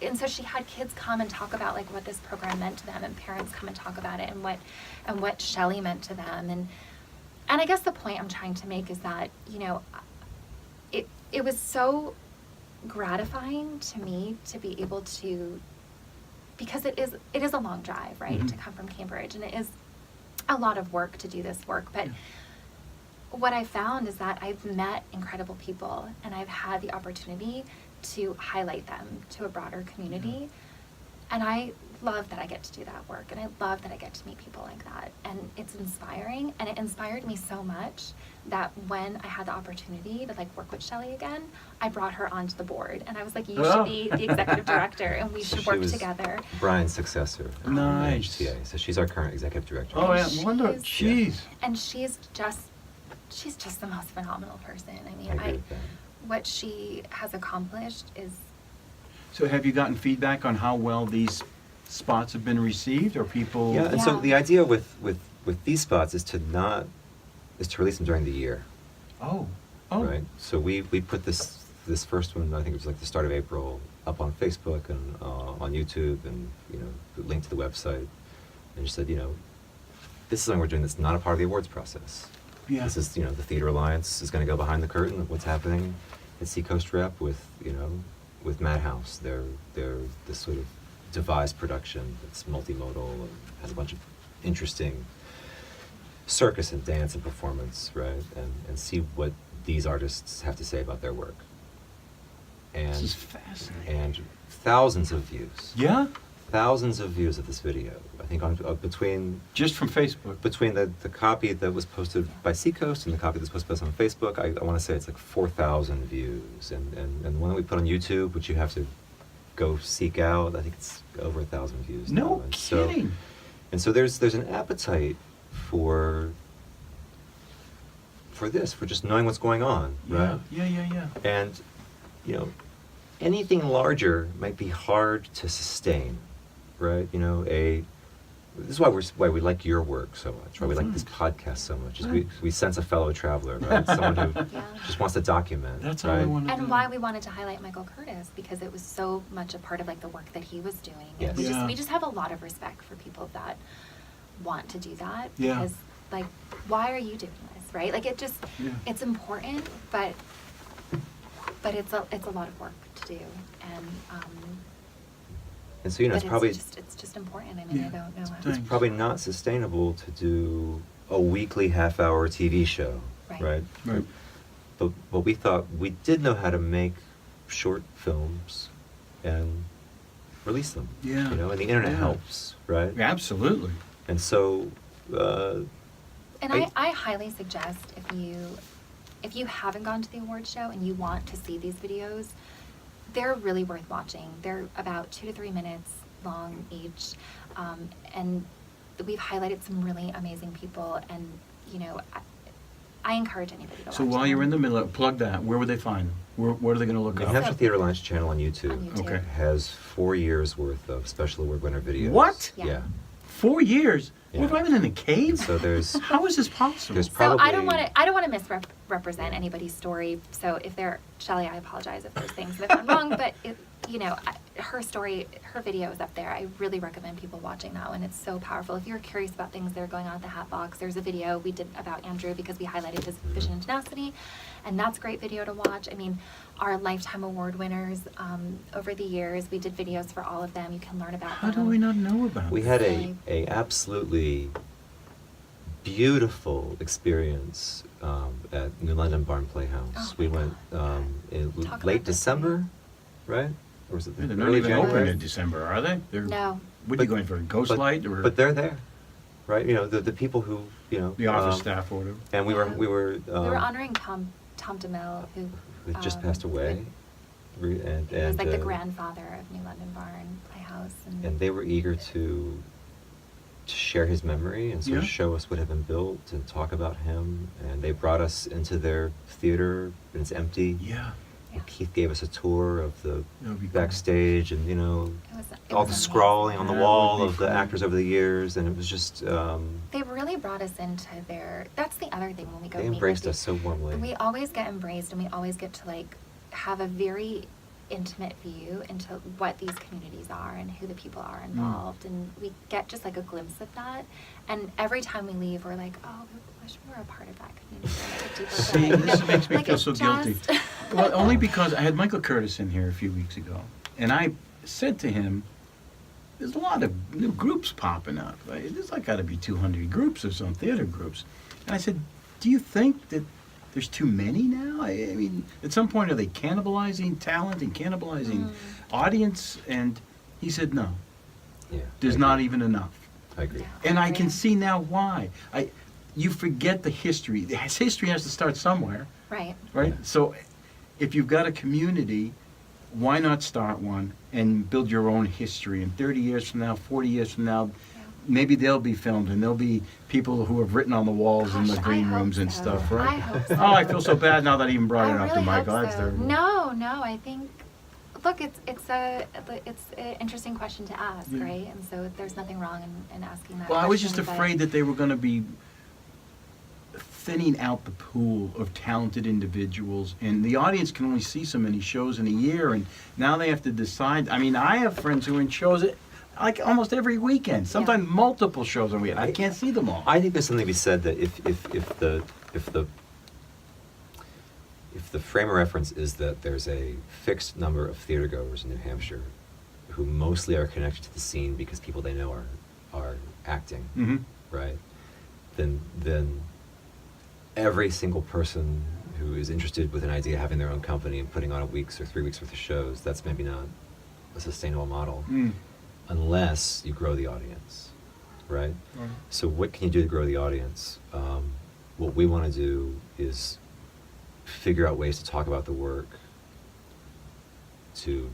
and so she had kids come and talk about like what this program meant to them, and parents come and talk about it, and what Shelley meant to them, and I guess the point I'm trying to make is that, it was so gratifying to me to be able to, because it is a long drive, right, Mhm. to come from Cambridge, and it is a lot of work to do this work, but what I found is that I've met incredible people, and I've had the opportunity to highlight them to a broader community. And I love that I get to do that work, and I love that I get to meet people like that. And it's inspiring, and it inspired me so much that when I had the opportunity to like work with Shelley again, I brought her onto the board, and I was like, you Oh. should be the executive director, and we So should she work was together. Brian's successor. at Nice. NHTA. So she's our current executive director. Oh, yeah, And wonder, she's- jeez. And she's just the most phenomenal person. I mean, I agree with that. what she has accomplished is, So have you gotten feedback on how well these spots have been received, or people? Yeah, and so Yeah. the idea with these spots is to release them during the year, Oh. right? So we put this first one, I think it was like the start of April, up on Facebook and on YouTube, and linked to the website, and just said, this is something we're doing that's not a part of the awards process. Yeah. This is, the Theater Alliance is going to go behind the curtain of what's happening at Seacoast Rep with Madhouse. They're this sort of devised production that's multimodal and has a bunch of interesting circus and dance and performance, right? And see what these artists have to say about their work. This is And fascinating. thousands of views. Yeah? Thousands of views of this video. I think on between Just from Facebook? the copy that was posted by Seacoast and the copy that's posted on Facebook, I want to say it's like 4,000 views. And the one that we put on YouTube, which you have to go seek out, I think it's over 1,000 views now. No And kidding. So there's an appetite for this, for just knowing what's going on, right? Yeah. And, anything larger might be hard to sustain, right? This is why we like your work so much, why we like this podcast so much, is we sense a fellow traveler, right? Someone who Yeah. just wants to document, That's all right? I want to do. and why we wanted to highlight Michael Curtis, because it was so much a part of like the work that he was doing. Yes. And Yeah. we just have a lot of respect for people that want to do that. Yeah. Because like, why are you doing this, right? Like Yeah. it's important, but it's a lot of work to do. And so, you know, But it's probably it's just important. I mean, Yeah. I don't know how. Thanks. it's probably not sustainable to do a weekly half-hour TV show, Right. right? Right. But we thought we did know how to make short films and release them. Yeah. You know, and the internet Yeah. helps, right? Yeah, absolutely. And so, And I highly suggest if you haven't gone to the award show and you want to see these videos, they're really worth watching. They're about 2 to 3 minutes long each, and we've highlighted some really amazing people. And you know, I encourage anybody to watch. So while you're them. in the middle, plug that. Where would they find them? What are they going to look New up? Hampshire Theatre Alliance channel on YouTube, On YouTube. Okay. has 4 years worth of special award winner videos. What? Yeah. Yeah. 4 years? Yeah. What, have I been in a cave? So there's How is this possible? There's So I don't probably- want to misrepresent anybody's story. So if they're Shelley, I apologize if there's things that have gone wrong. But you know, her story, her video is up there. I really recommend people watching that one. It's so powerful. If you're curious about things that are going on at the Hat Box, there's a video we did about Andrew because we highlighted his vision and tenacity, and that's a great video to watch. I mean, our lifetime award winners over the years, we did videos for all of them. You can learn about How them. do we not know about We it? had Really? a absolutely beautiful experience at New London Barn Playhouse. Oh We my went God. in Talk about late this December, right? Or was it Yeah, they're not early even January? open in December, are they? They're, No. What are you going for? Ghost but, light or But they're there, right? You know, the people who, you know. the office staff or whatever? And we Yeah. were. We were honoring Tom DeMille, who just passed away. And he was like the uh, grandfather of New London Barn Playhouse. and they were eager to share his memory and sort of Yeah. show us what had been built and talk about him. And they brought us into their theater, and it's empty. Yeah. Yeah. And Keith gave us a tour of the That would be cool. backstage, and you know, It all was the amazing. scrawling on the That wall would be of the cool. actors over the years, and it was just They really brought us into their. That's the other thing when we go. they meet with embraced these- us so warmly. We always get embraced, and we always get to like have a very intimate view into what these communities are and who the people are involved, and we get just like a glimpse of that. And every time we leave, we're like, oh, I wish we were a part of that community. And like a deeper See, dive. this makes me Like, feel it so guilty. just- Well, only because I had Michael Curtis in here a few weeks ago, and I said to him, there's a lot of new groups popping up. Right? There's like got to be 200 groups or some theater groups. And I said, do you think that there's too many now? I mean, at some point, are they cannibalizing talent and cannibalizing audience? And he said, no, Yeah, there's I not agree. even enough. I agree. Yeah. And I can agree. see now why. You forget the history. History has to start somewhere. Right. Right? Yeah. So if you've got a community, why not start one and build your own history? And 30 years from now, 40 years from now, Yeah. maybe they'll be filmed and there'll be people who have written on the walls in the Gosh, I green hope rooms and so. stuff, right? I hope so. Oh, I feel so bad now that I even brought I it up to really Michael. hope That's so. terrible. No, I think. Look, it's an interesting question to ask, Yeah. right? And so there's nothing wrong in asking that. Well, I was just question, but- afraid that they were going to be thinning out the pool of talented individuals, and the audience can only see so many shows in a year, and now they have to decide. I mean, I have friends who are in shows like almost every weekend, sometimes multiple shows a weekend. I can't see them all. I think there's something to be said that if the frame of reference is that there's a fixed number of theater goers in New Hampshire who mostly are connected to the scene because people they know are acting, Mm-hmm. right? Then every single person who is interested with an idea having their own company and putting on a week's or 3 weeks worth of shows, that's maybe not a sustainable model Mm. unless you grow the audience, right? Right. So what can you do to grow the audience? What we want to do is figure out ways to talk about the work, to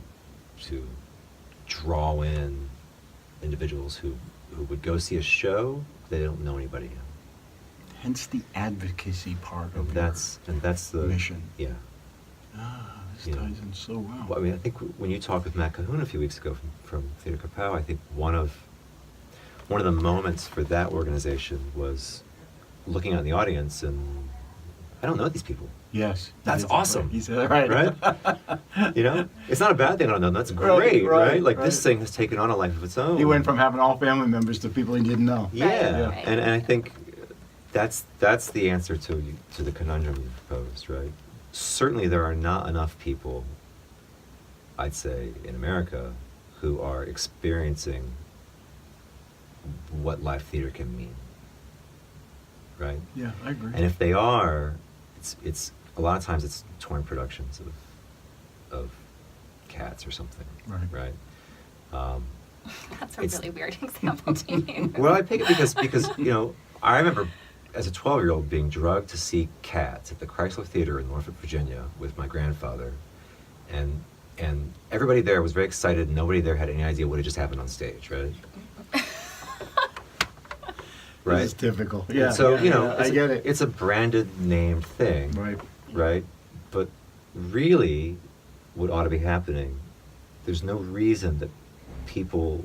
draw in individuals who would go see a show they don't know anybody in. Hence the advocacy part And of that's the mission. Yeah. This You know. ties in so well. Well, I mean, I think when you talked with Matt Cahoon a few weeks ago from Theater Kapow, I think one of the moments for that organization was looking at the audience and I don't know these people. Yes. That's awesome. He said, right. Right? You know, it's not a bad thing. I don't know. That's Right, great, right? right, Like this right. thing has taken on a life of its own. He went from having all family members to people he didn't know. Yeah, Right. and I think that's the answer to the conundrum you posed, right? Certainly, there are not enough people I'd say, in America, who are experiencing what live theater can mean, right? Yeah, I agree. And if they are, it's a lot of times it's touring productions of Cats or something, Right. That's a It's- really weird example to use. Well, I pick it because I remember as a 12-year-old being drugged to see Cats at the Chrysler Theater in Norfolk, Virginia, with my grandfather, and everybody there was very excited. And nobody there had any idea what had just happened on stage, right? Right. It's typical. And Yeah. so yeah, I get it. It's a branded, named thing, Right. right? But really, what ought to be happening? There's no reason that people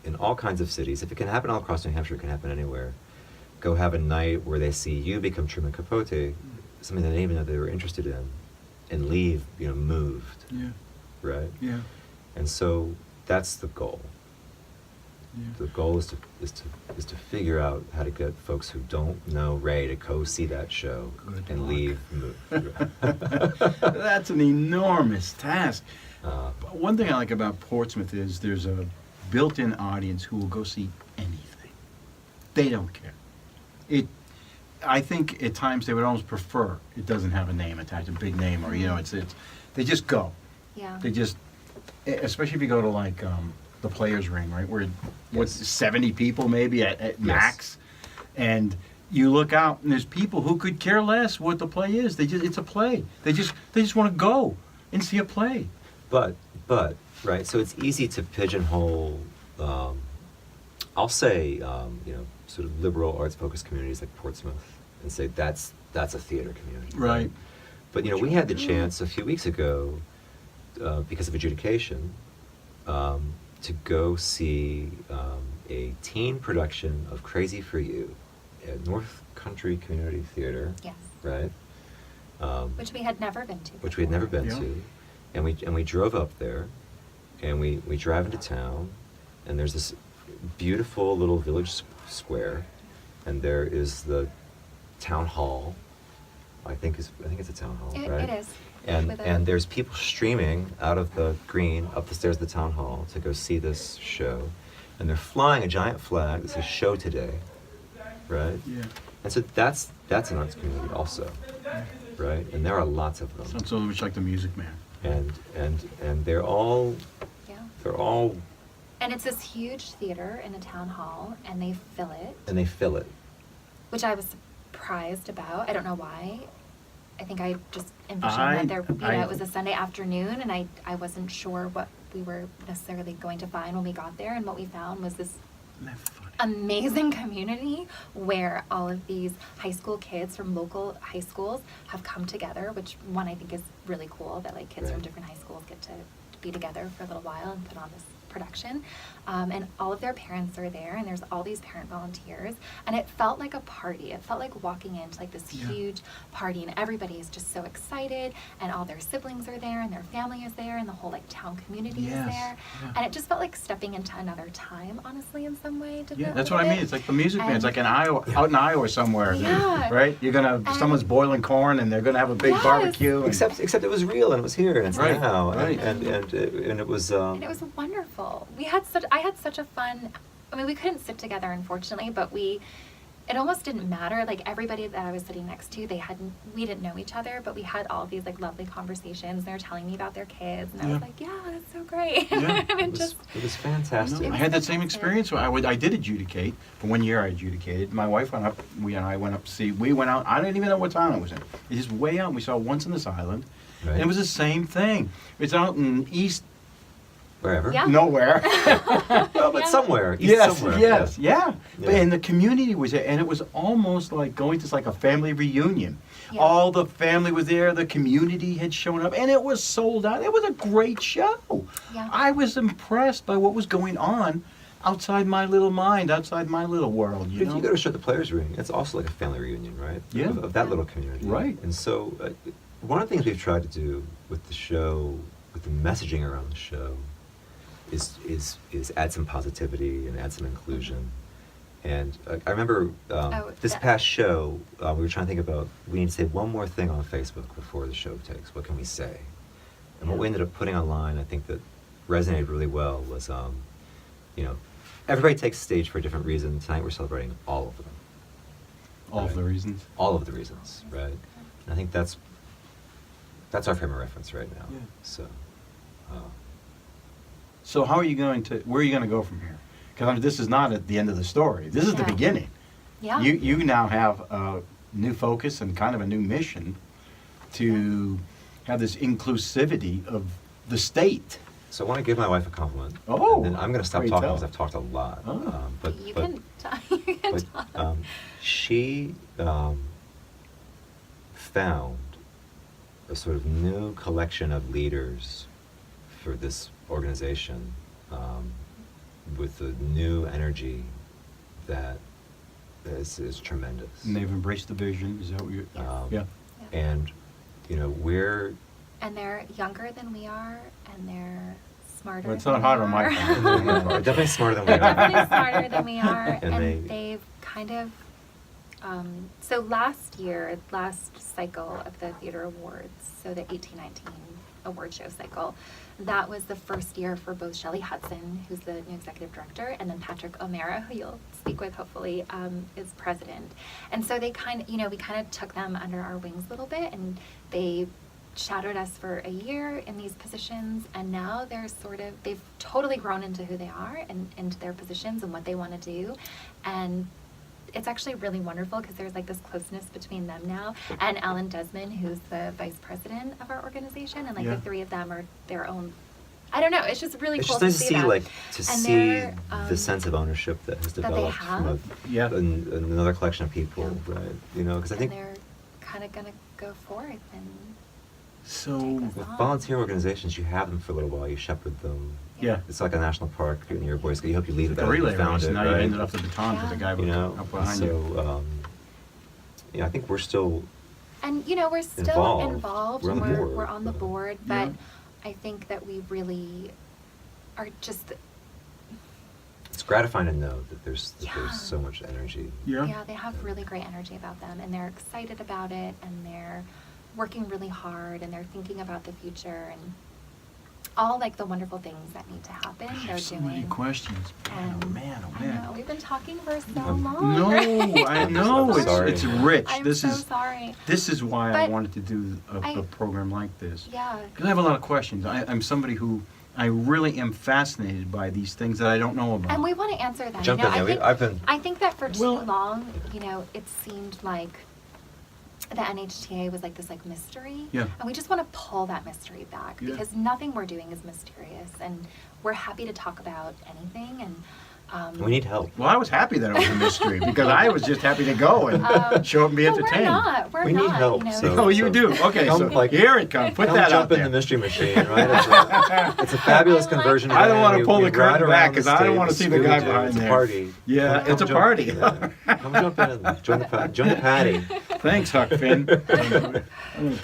in all kinds of cities, if it can happen all across New Hampshire, it can happen anywhere, go have a night where they see you become Truman Capote, something they didn't even know they were interested in, and leave, moved, Yeah. right? Yeah. And so that's the goal. Yeah. The goal is to figure out how to get folks who don't know Ray to go see that show Good and luck. leave moved. That's an enormous task. Uh, But one thing I like about Portsmouth is there's a built-in audience who will go see anything. They don't care. I think at times they would almost prefer it doesn't have a name attached, a big name, or it's they just go. Yeah. They just, especially if you go to like the Players Ring, right, where what's 70 people maybe at max, and you look out and there's people who could care less what the play is. It's a play. They just want to go and see a play. but right, so it's easy to pigeonhole. I'll say sort of liberal arts focused communities like Portsmouth and say that's a theater community. Right. But we had the chance a few weeks ago, because of adjudication, to go see a teen production of Crazy for You at North Country Community Theater. Yes. Right. Which we had never been to. Which we had never been Yeah. to, and we drove up there, and we drive into town, and there's this beautiful little village square, and there is the town hall. I think it's a town hall, right? It is. And With a- and there's people streaming out of the green up the stairs of the town hall to go see this show, and they're flying a giant flag that says "Show Today," right? Yeah. And so that's an arts community also, right? And there are lots of them. Sounds so much like the Music Man. And they're all Yeah. And it's this huge theater in a town hall, and they fill it, and they fill it. which I was surprised about. I don't know why. I think I just envisioned that it was a Sunday afternoon, and I wasn't sure what we were necessarily going to find when we got there, and what we found was this Isn't that funny? amazing community where all of these high school kids from local high schools have come together, which one I think is really cool, that like kids from Right. different high schools get to be together for a little while and put on this production. And all of their parents are there, and there's all these parent volunteers, and it felt like a party. It felt like walking into like this Yeah. huge party, and everybody is just so excited, and all their siblings are there, and their family is there, and the whole like town community Yes, is there. yeah. And it just felt like stepping into another time, honestly, in some way. didn't Yeah, it, that's a what I little mean. bit? It's like the Music Man. It's And- like in Iowa, out in Iowa somewhere, Yeah. right? You're gonna someone's And- boiling corn, and they're gonna have a big Yes. barbecue. And, Except it was real, and it was here, and it's Right, now, right. and it was. And it was wonderful. I had such a fun, I mean, we couldn't sit together, unfortunately, but it almost didn't matter. Like everybody that I was sitting next to, we didn't know each other, but we had all these like lovely conversations. They were telling me about their kids, and I Yeah. was like, yeah, that's so great. Yeah. And It was I fantastic. know. I had that same experience. I did adjudicate. For 1 year, I adjudicated. My wife went up. I went up to see. We went out. I didn't even know what town it was in. It's just way out. We saw Once on this Island, Right. and it was the same thing. It's out in East Wherever. Yeah. nowhere. Well, but Yeah. somewhere. East Yes, somewhere. yes, yeah. But, Yeah. and the community was there, and it was almost like going to like a family reunion. Yeah. All the family was there, the community had shown up, and it was sold out. It was a great show. Yeah. I was impressed by what was going on outside my little mind, outside my little world. But if you go to show at the Players Ring, it's also like a family reunion, right? Yeah. Of that little community. Right. And so, one of the things we've tried to do with the show, with the messaging around the show, is add some positivity and add some inclusion. And I remember this that- past show, we were trying to think about, we need to say one more thing on Facebook before the show takes. What can we say? And what we ended up putting online, I think that resonated really well was, everybody takes stage for a different reason. Tonight we're celebrating all of them. All of the reasons. All of the reasons, right? And I think that's our frame of reference right now. Yeah. So. So how are you going to? Where are you going to go from here? Because this is not at the end of the story. This is the Yeah. beginning. Yeah. You now have a new focus and kind of a new mission to have this inclusivity of the state. So I want to give my wife a compliment. Oh, And then I'm going to stop pray talking tell. because I've talked a lot. Oh. You can talk. You can but talk. she found a sort of new collection of leaders for this organization with a new energy that is tremendous. And they've embraced the vision. Is that what you? Yeah. And we're And they're younger than we are, and they're smarter. Well, it's than not we hard on my are. phone. They're definitely smarter than we They're are. definitely smarter than we are, And and they've kind of. So last cycle of the theater awards, so the 1819 award show cycle, that was the first year for both Shelley Hudson, who's the new executive director, and then Patrick O'Mara, who you'll speak with hopefully, is president. And so they kind of, we kind of took them under our wings a little bit, and they shadowed us for a year in these positions, and now they've totally grown into who they are and into their positions and what they want to do. And it's actually really wonderful because there's like this closeness between them now, and Alan Desmond, who's the vice president of our organization, and like Yeah. the three of them are their own. I don't know. It's just really It's cool just to see that. And see they're, the sense of ownership that has that they developed from have. Yeah. another collection of people, Yeah. right? Because I and think they're kind of gonna go forth and So with volunteer organizations, you have them for a little while, you shepherd them. yeah. It's like a national park in your Boy Scout. You hope you lead it The better than relay you found race. it, Now right? you ended up the baton for the guy up behind you. so, I think we're still. And we're still involved, We're on and the board, we're on the but- board, Yeah. but I think that we really are just It's gratifying to know that there's Yeah. so much energy. Yeah. they have really great energy about them, and they're excited about it, and they're working really hard, and they're thinking about the future and all like the wonderful things that need to happen. Gosh, They're there's so doing. many questions. Man, oh man, oh I man. know we've been talking for so I'm- long. No, I know. I'm sorry. It's rich. I'm This so is sorry. this is why I But wanted to do a I- program like this. Yeah. Because I have a lot of questions. I'm somebody who I really am fascinated by these things that I don't know about. And we want to answer them. Jump in there. I think that for too Well- long, it seemed like the NHTA was like this like mystery. Yeah. And we just want to pull that mystery back Yeah. because nothing we're doing is mysterious, and we're happy to talk about anything. And We need help. Well, I was happy that it was a mystery because I was just happy to go and show up and be well, entertained. We're not. We're We not. need help, You know, so- Oh, you do? Okay, Come, so like, here it comes. Put Come that jump out in there. the mystery machine, right? It's a fabulous I like conversion. that. I don't event. want to pull We the curtain ride back around because the I don't stage want to with see the guy Scooby-Doo. behind It's there. a party. Yeah, Come it's a jump- party. yeah. Come jump in. Join the patty. Thanks, Huck Finn. I'm gonna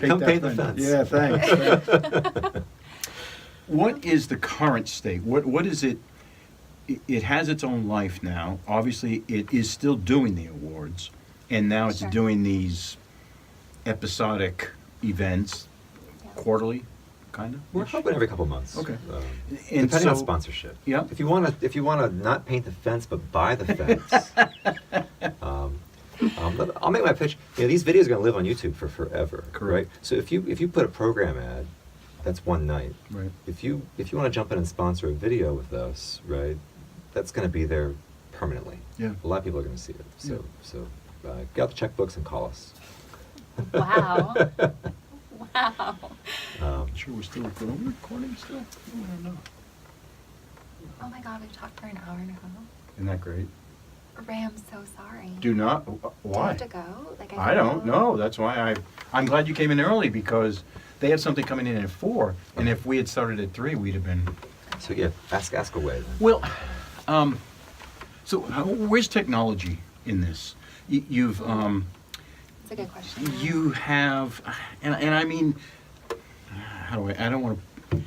Come that paint the fence. fence. Yeah, thanks. What is the current state? What is it? It has its own life now. Obviously, it is still doing the awards, and now it's Sure. doing these episodic events Yeah. quarterly, kind of. We're hoping every couple months. Okay. Depending And on so- sponsorship. Yeah. If you want to not paint the fence but buy the fence. But I'll make my pitch. These videos are going to live on YouTube for forever. Correct. Right. So if you put a program ad, that's one night. Right. If you want to jump in and sponsor a video with us, right, that's going to be there permanently. Yeah. A lot of people are going to see it. So get out the checkbooks and call us. Wow. Wow. Sure, we're still recording. Are we recording still? I don't know. Oh my God, we've talked for an hour and a half. Isn't that great? Ray, I'm so sorry. Do not. Do I Why? have to go? Like I don't know. That's why I'm glad you came in early because they had something coming in at 4, and if we had started at 3, we'd have been. So yeah, ask away then. Well, so where's technology in this? You've It's a good question. you have, and I mean, how do I don't want to.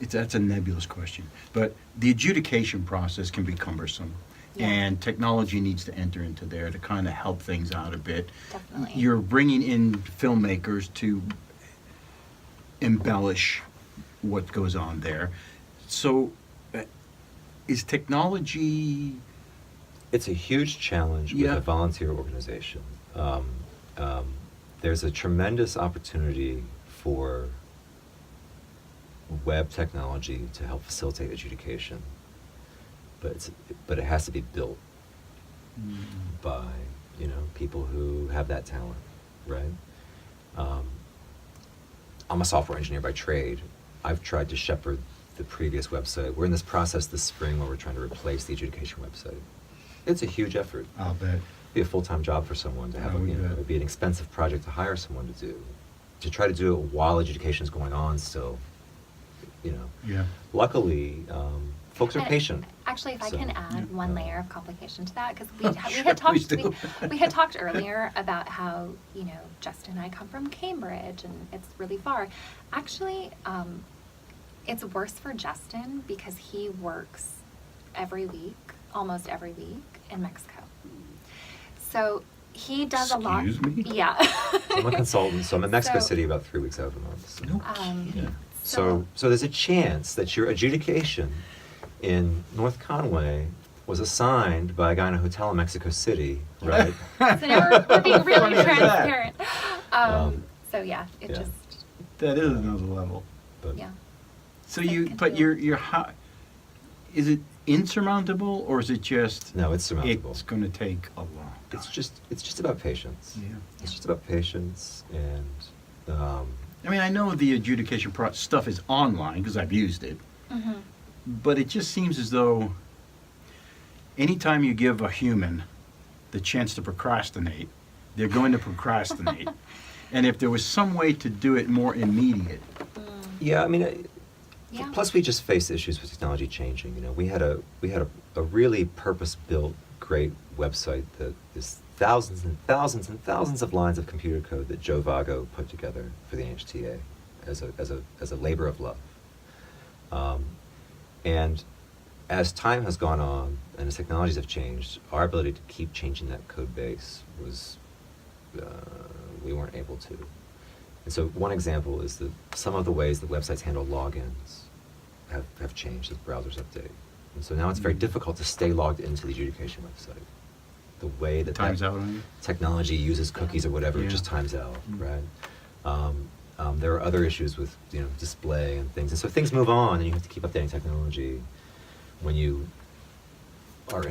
That's a nebulous question, but the adjudication process can be cumbersome. Yeah. And technology needs to enter into there to kind of help things out a bit. Definitely. You're bringing in filmmakers to embellish what goes on there. So, is technology? It's a huge challenge with Yeah. a volunteer organization. There's a tremendous opportunity for web technology to help facilitate adjudication, but it has to be built by people who have that talent, right? I'm a software engineer by trade. I've tried to shepherd the previous website. We're in this process this spring where we're trying to replace the adjudication website. It's a huge effort. I'll bet. It'd be a full-time job for someone to have. It'd be an expensive project to hire someone to do. To try to do it while adjudication is going on still, Yeah. Luckily, folks are And patient. Actually, if I So, can add one yeah. layer of complication to that, because Sure, please do. we had talked earlier about how Justin and I come from Cambridge and it's really far. Actually, it's worse for Justin because he works almost every week in Mexico. So he does a lot. Excuse me? Yeah. I'm a consultant, so I'm in Mexico So- City about 3 weeks out of the month. So. No Yeah. kidding. So there's a chance that your adjudication in North Conway was assigned by a guy in a hotel in Mexico City, right? So now we're being really Funny as that. transparent. Um, So yeah, it yeah. just, That is another level. But yeah. So Like, you, can but do- you're how, is it insurmountable or is it just? no, it's surmountable. It's going to take a long time. It's just about patience. Yeah. It's just about patience and I mean, I know the adjudication stuff is online because I've used it, Mm-hmm. but it just seems as though anytime you give a human the chance to procrastinate, they're going to procrastinate. And if there was some way to do it more immediate, yeah, I mean, Yeah. plus we just face issues with technology changing. We had a really purpose-built, great website that is thousands and thousands and thousands of lines of computer code that Joe Vago put together for the NHTA as a labor of love. And as time has gone on and as technologies have changed, our ability to keep changing that code base was we weren't able to. And so one example is that some of the ways that websites handle logins have changed as browsers update. And so now it's very difficult to stay logged into the adjudication website. The way that time's out on you. technology uses cookies or whatever, it Yeah. just times out, Mm. right? There are other issues with display and things, and so things move on, and you have to keep updating technology. When you are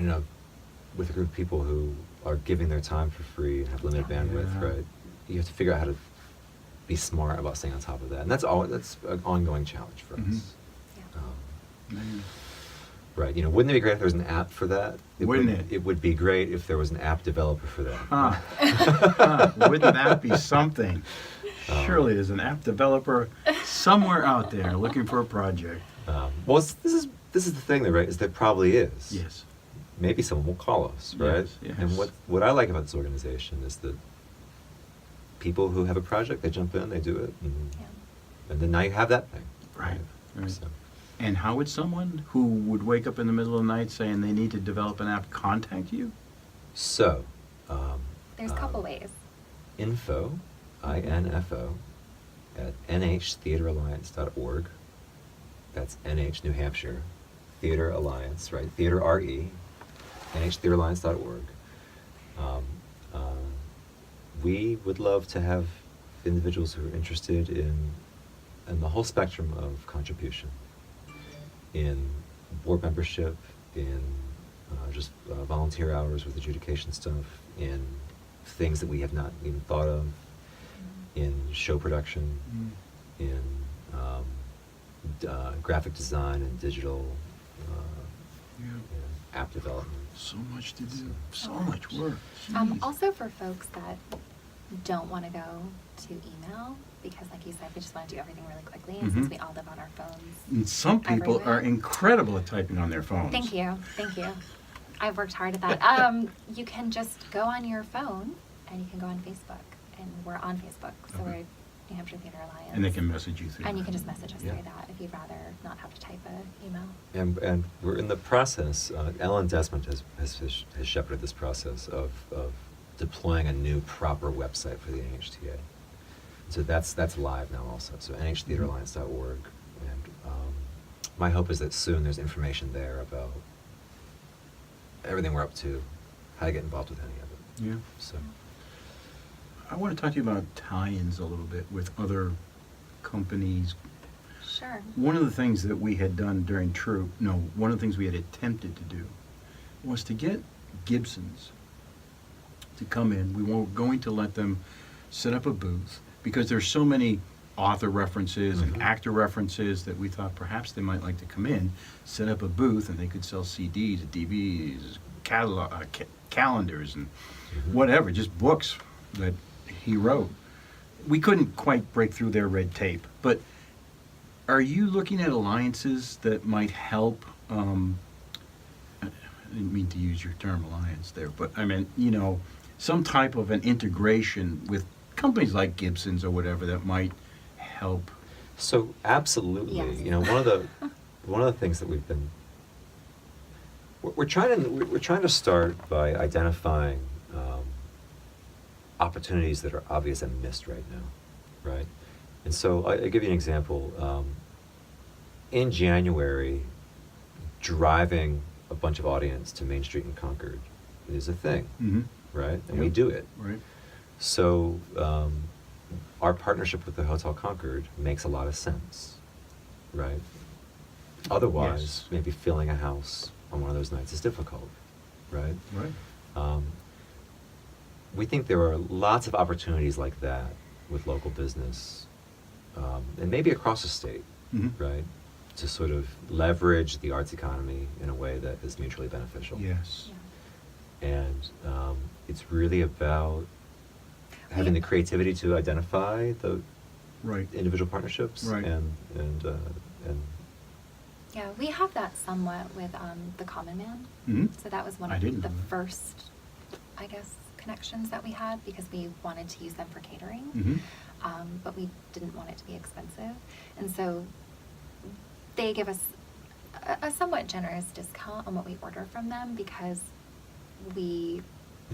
with a group of people who are giving their time for free and have limited bandwidth, Yeah. right? You have to figure out how to be smart about staying on top of that, and that's an ongoing challenge for Mhm. us. Yeah. Um, Right, wouldn't it be great if there was an app for that? Wouldn't it? It would be great if there was an app developer for that. Wouldn't that be something? Surely there's an app developer somewhere out there looking for a project. Well, this is the thing, though, right? Is there probably is. Yes. Maybe someone will call us, right? Yes, And yes. what I like about this organization is that people who have a project, they jump in, they do it, and then now you have that thing. Right. Right. So, And how would someone who would wake up in the middle of the night saying they need to develop an app contact you? so There's a couple ways. info, INFO, at nhtheateralliance.org. That's NH, New Hampshire, Theater Alliance, right? Theater RE, nhtheateralliance.org. We would love to have individuals who are interested in the whole spectrum of contribution, in board membership, in just volunteer hours with adjudication stuff, in things that we have not even thought of, in show production, in graphic design and digital app development. So much to do. So much work. Jeez. Also for folks that don't want to go to email, because like you said, we just want to do everything really quickly, and since Mhm. we all live on our phones. And some people everywhere. are incredible at typing on their phones. Thank you. I've worked hard at that. You can just go on your phone and you can go on Facebook, and we're on Facebook, so Okay. we're New Hampshire Theater Alliance. And they can message you through And you that. can just message us Yeah. through that if you'd rather not have to type an email. And we're in the process. Ellen Desmond has shepherded this process of deploying a new proper website for the NHTA. So that's live now also. So nhtheateralliance.org, my hope is that soon there's information there about everything we're up to, how to get involved with any of it. Yeah. So, I want to talk to you about tie-ins a little bit with other companies. Sure. One of the things that we had done during one of the things we had attempted to do was to get Gibson's to come in. We were going to let them set up a booth because there's so many author references and actor references that we thought perhaps they might like to come in, set up a booth, and they could sell CDs, DVDs, calendars, and whatever, just books that he wrote. We couldn't quite break through their red tape, but are you looking at alliances that might help? I didn't mean to use your term alliance there, but I meant, some type of an integration with companies like Gibson's or whatever that might help. so absolutely, Yes. one of the things that we're trying to start by identifying opportunities that are obvious and missed right now, right? And so I'll give you an example. In January, driving a bunch of audience to Main Street in Concord is a thing, Mm-hmm. right? And we do it. Right. So our partnership with the Hotel Concord makes a lot of sense, right? Otherwise, Yes. maybe filling a house on one of those nights is difficult, right? Right. We think there are lots of opportunities like that with local business, and maybe across the state, Mm-hmm. right? To sort of leverage the arts economy in a way that is mutually beneficial. Yes. And it's really about having the creativity to identify the Right. individual partnerships Right. and Yeah, we have that somewhat with the Common Man. Mm-hmm. So that was one I of didn't the know that. first, I guess, connections that we had because we wanted to use them for catering, Mm-hmm. but we didn't want it to be expensive. And so they give us a somewhat generous discount on what we order from them because we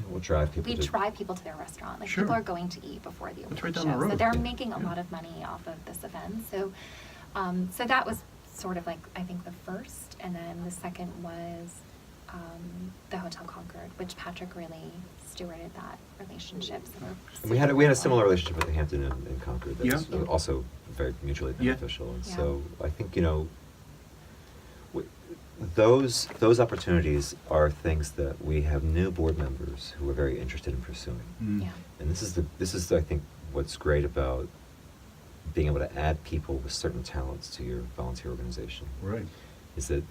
we'll drive people we to drive people to their restaurant. Like Sure. people are going to eat before the It's award right down show, the road. so they're Yeah. making a Yeah. lot of money off of this event. So, so that was sort of like I think the first, and then the second was the Hotel Concord, which Patrick really stewarded that relationship. So we're And we had a super similar grateful. relationship with the Hampton in Concord that's Yeah. also very mutually Yeah. beneficial. And Yeah. so I think those opportunities are things that we have new board members who are very interested in pursuing. Mm. Yeah. And this is I think what's great about being able to add people with certain talents to your volunteer organization. Right. Is that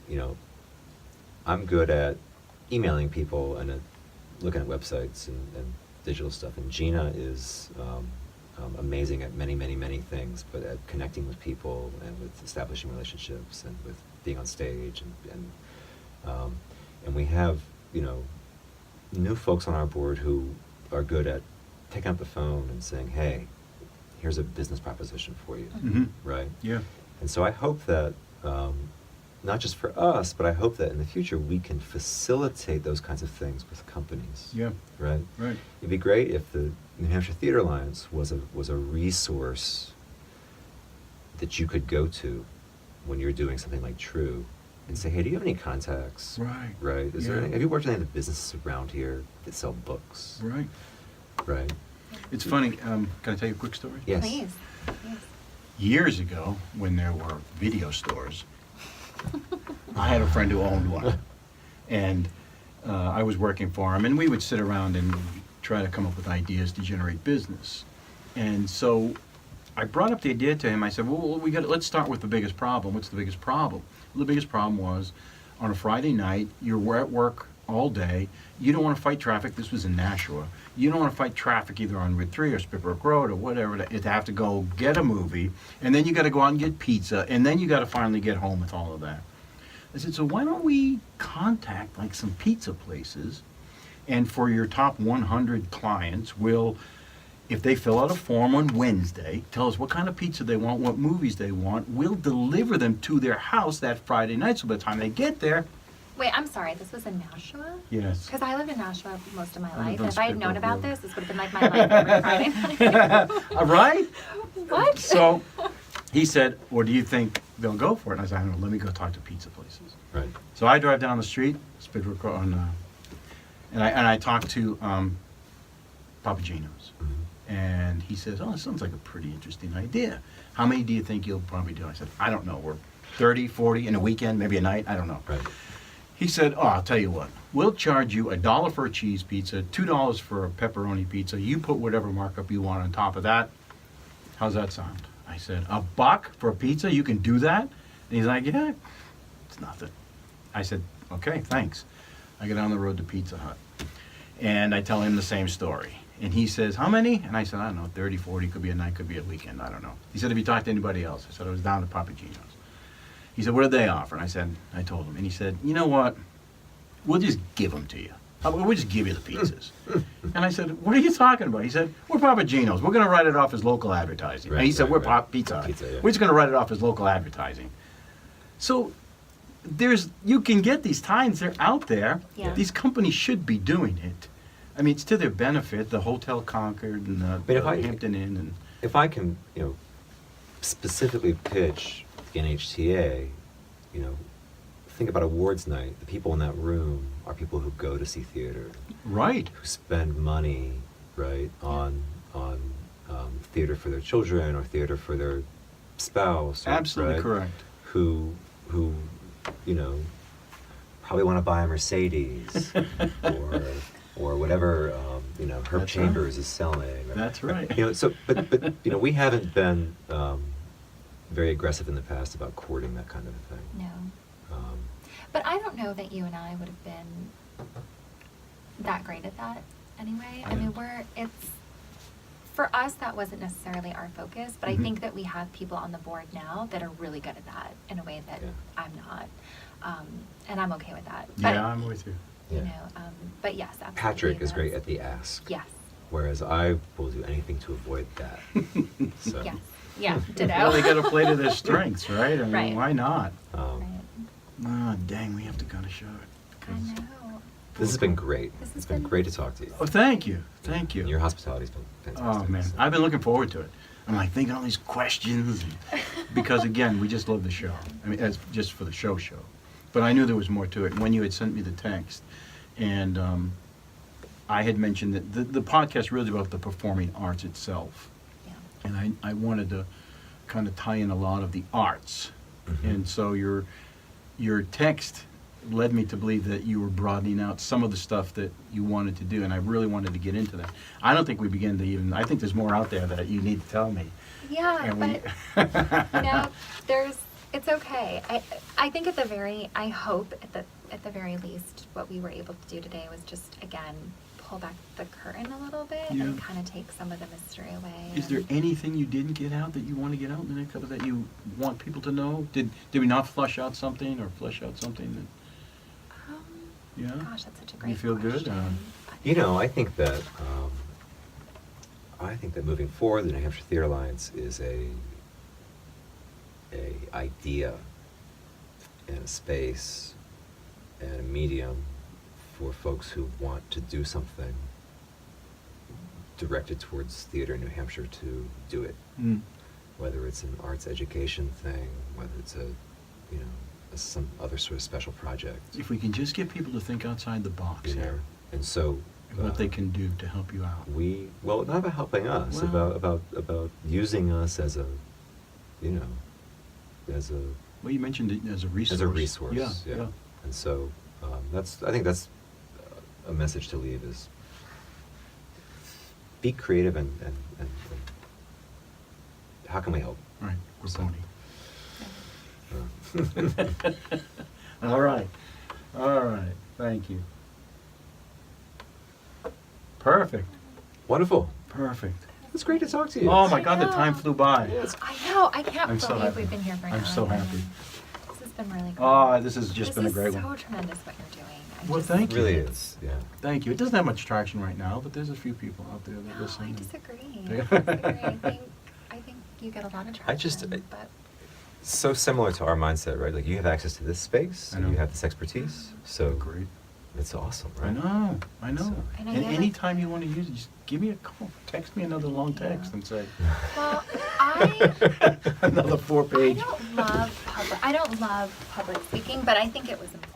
I'm good at emailing people and at looking at websites and digital stuff, and Gina is amazing at many, many, many things, but at connecting with people and with establishing relationships and with being on stage and we have new folks on our board who are good at picking up the phone and saying, hey, here's a business proposition for you, Mm-hmm. right? Yeah. And so I hope that, not just for us, but I hope that in the future we can facilitate those kinds of things with companies. Yeah. Right? Right. It'd be great if the New Hampshire Theater Alliance was a resource that you could go to when you're doing something like True and say, hey, do you have any contacts? Right. Right? Yeah. Have you worked with any of the businesses around here that sell books? Right. Right? It's funny. Can I tell you a quick story? Yes. Please. Yes. Years ago, when there were video stores, I had a friend who owned one, and I was working for him, and we would sit around and try to come up with ideas to generate business. And so I brought up the idea to him. I said, well, let's start with the biggest problem. What's the biggest problem? Well, the biggest problem was on a Friday night, you're at work all day. You don't want to fight traffic. This was in Nashua. You don't want to fight traffic either on Route 3 or Spitbrook Road or whatever. You have to go get a movie, and then you got to go out and get pizza, and then you got to finally get home with all of that. I said, so why don't we contact like some pizza places, and for your top 100 clients, if they fill out a form on Wednesday, tell us what kind of pizza they want, what movies they want, we'll deliver them to their house that Friday night, so by the time they get there. Wait, I'm sorry. This was in Nashua? Yes. Because I lived in Nashua most of my I life. lived And on if I had known Spitbrook about Road. this would have been like my life every Friday night. Right? What? So he said, or do you think they'll go for it. And I said, I don't know, let me go talk to pizza places. Right. So I drive down the street, and I talked to Papa Gino's. Mm-hmm. And he says, oh, it sounds like a pretty interesting idea. How many do you think you'll probably do? I said, I don't know. We're 30, 40 in a weekend, maybe a night. I don't know. Right. He said, oh, I'll tell you what. We'll charge you $1 for a cheese pizza, $2 for a pepperoni pizza. You put whatever markup you want on top of that. How's that sound? I said, $1 for a pizza? You can do that? And he's like, yeah, it's nothing. I said, okay, thanks. I go down the road to Pizza Hut. And I tell him the same story. And he says, how many? And I said, I don't know, 30, 40, could be a night, could be a weekend, I don't know. He said, have you talked to anybody else? I said, I was down to Papa Gino's. He said, what did they offer? And I told him. And he said, you know what? We'll just give them to you. We'll just give you the pizzas. And I said, what are you talking about? He said, we're Papa Gino's. We're going to write it off as local advertising. Right, and he said, we're right. Pizza Hut. Pizza, yeah. We're just going to write it off as local advertising. So you can get these times, they're out there. Yeah. These companies should be doing it. I mean, it's to their benefit, the Hotel Concord and the Hampton Inn. And If I can, specifically pitch the NHTA, think about awards night. The people in that room are people who go to see theater, right. who spend money, right, on theater for their children or theater for their spouse. Absolutely right, correct. Who probably want to buy a Mercedes or whatever Herb That's Chambers right. is selling. That's right. But we haven't been very aggressive in the past about courting that kind of a thing. No. But I don't know that you and I would have been that great at that anyway. I mean, for us, that wasn't necessarily our focus, but I think that we have people on the board now that are really good at that in a way that I'm not. And I'm okay with that. But, Yeah, I'm with you. Yeah. But yes, absolutely. Patrick is great that's- at the ask. Yes. Whereas I will do anything to avoid that. So, Yes. Yeah, ditto. Well, they got to play to their strengths, right? I mean, Right. why not? um, Right. Ah, dang, we have to kind of show it. I 'cause- know. this has been great. This has It's been been- great to talk to you. Oh, thank you. Thank And you. your hospitality's been fantastic. Oh, man. so- I've been looking forward to it. I'm like thinking all these questions. Because, again, we just love the show. I mean, as just for the show. But I knew there was more to it. When you had sent me the text, and I had mentioned that the podcast really about the performing arts itself. Yeah. And I wanted to kind of tie in a lot of the arts. Mhm. And so your text led me to believe that you were broadening out some of the stuff that you wanted to do, and I really wanted to get into that. I don't think we began to even, I think there's more out there that you need to tell me. Yeah, And but it's okay. I think I hope at the very least what we were able to do today was just again pull back the curtain a little bit Yeah. and kind of take some of the mystery away. Is there anything you didn't get out that you want to get out in the next couple that you want people to know? Did we not flesh out something or flesh out something that, yeah? Gosh, that's such a great feel good? question. I think that moving forward, the New Hampshire Theatre Alliance is a idea and a space and a medium for folks who want to do something directed towards theater in New Hampshire to do it. Mm. Whether it's an arts education thing, whether it's some other sort of special project. If we can just get people to think outside the box here, And so and what they can do to help you out. not about helping us, Well- about using us as a Well, you mentioned it as a resource. as a resource. Yeah. And so I think that's a message to leave is be creative and how can we help? Right, we're So- pony. Uh, All right, thank you. Perfect, Wonderful. perfect. It's great to talk to you. Oh my I God, the time know. flew by. I know. I can't I'm so believe happy. we've been here for an I'm hour. so and a half. happy. This has been really cool. Oh, this has just been a great This is so one. tremendous what you're doing. Well, It thank you. really is. Yeah. Thank you. It doesn't have much traction right now, but there's a few people out there that No, listen. I and- disagree. Yeah. I think you get a lot of traction. I just- but So similar to our mindset, right? Like you have access to this space I and know. you have this expertise. So Agreed. it's awesome, I right? know. I know And you have a- anytime you want to use it, just give me a call. Text me another long text and say, well, Another 4-page. I don't love public speaking, but I think it was important.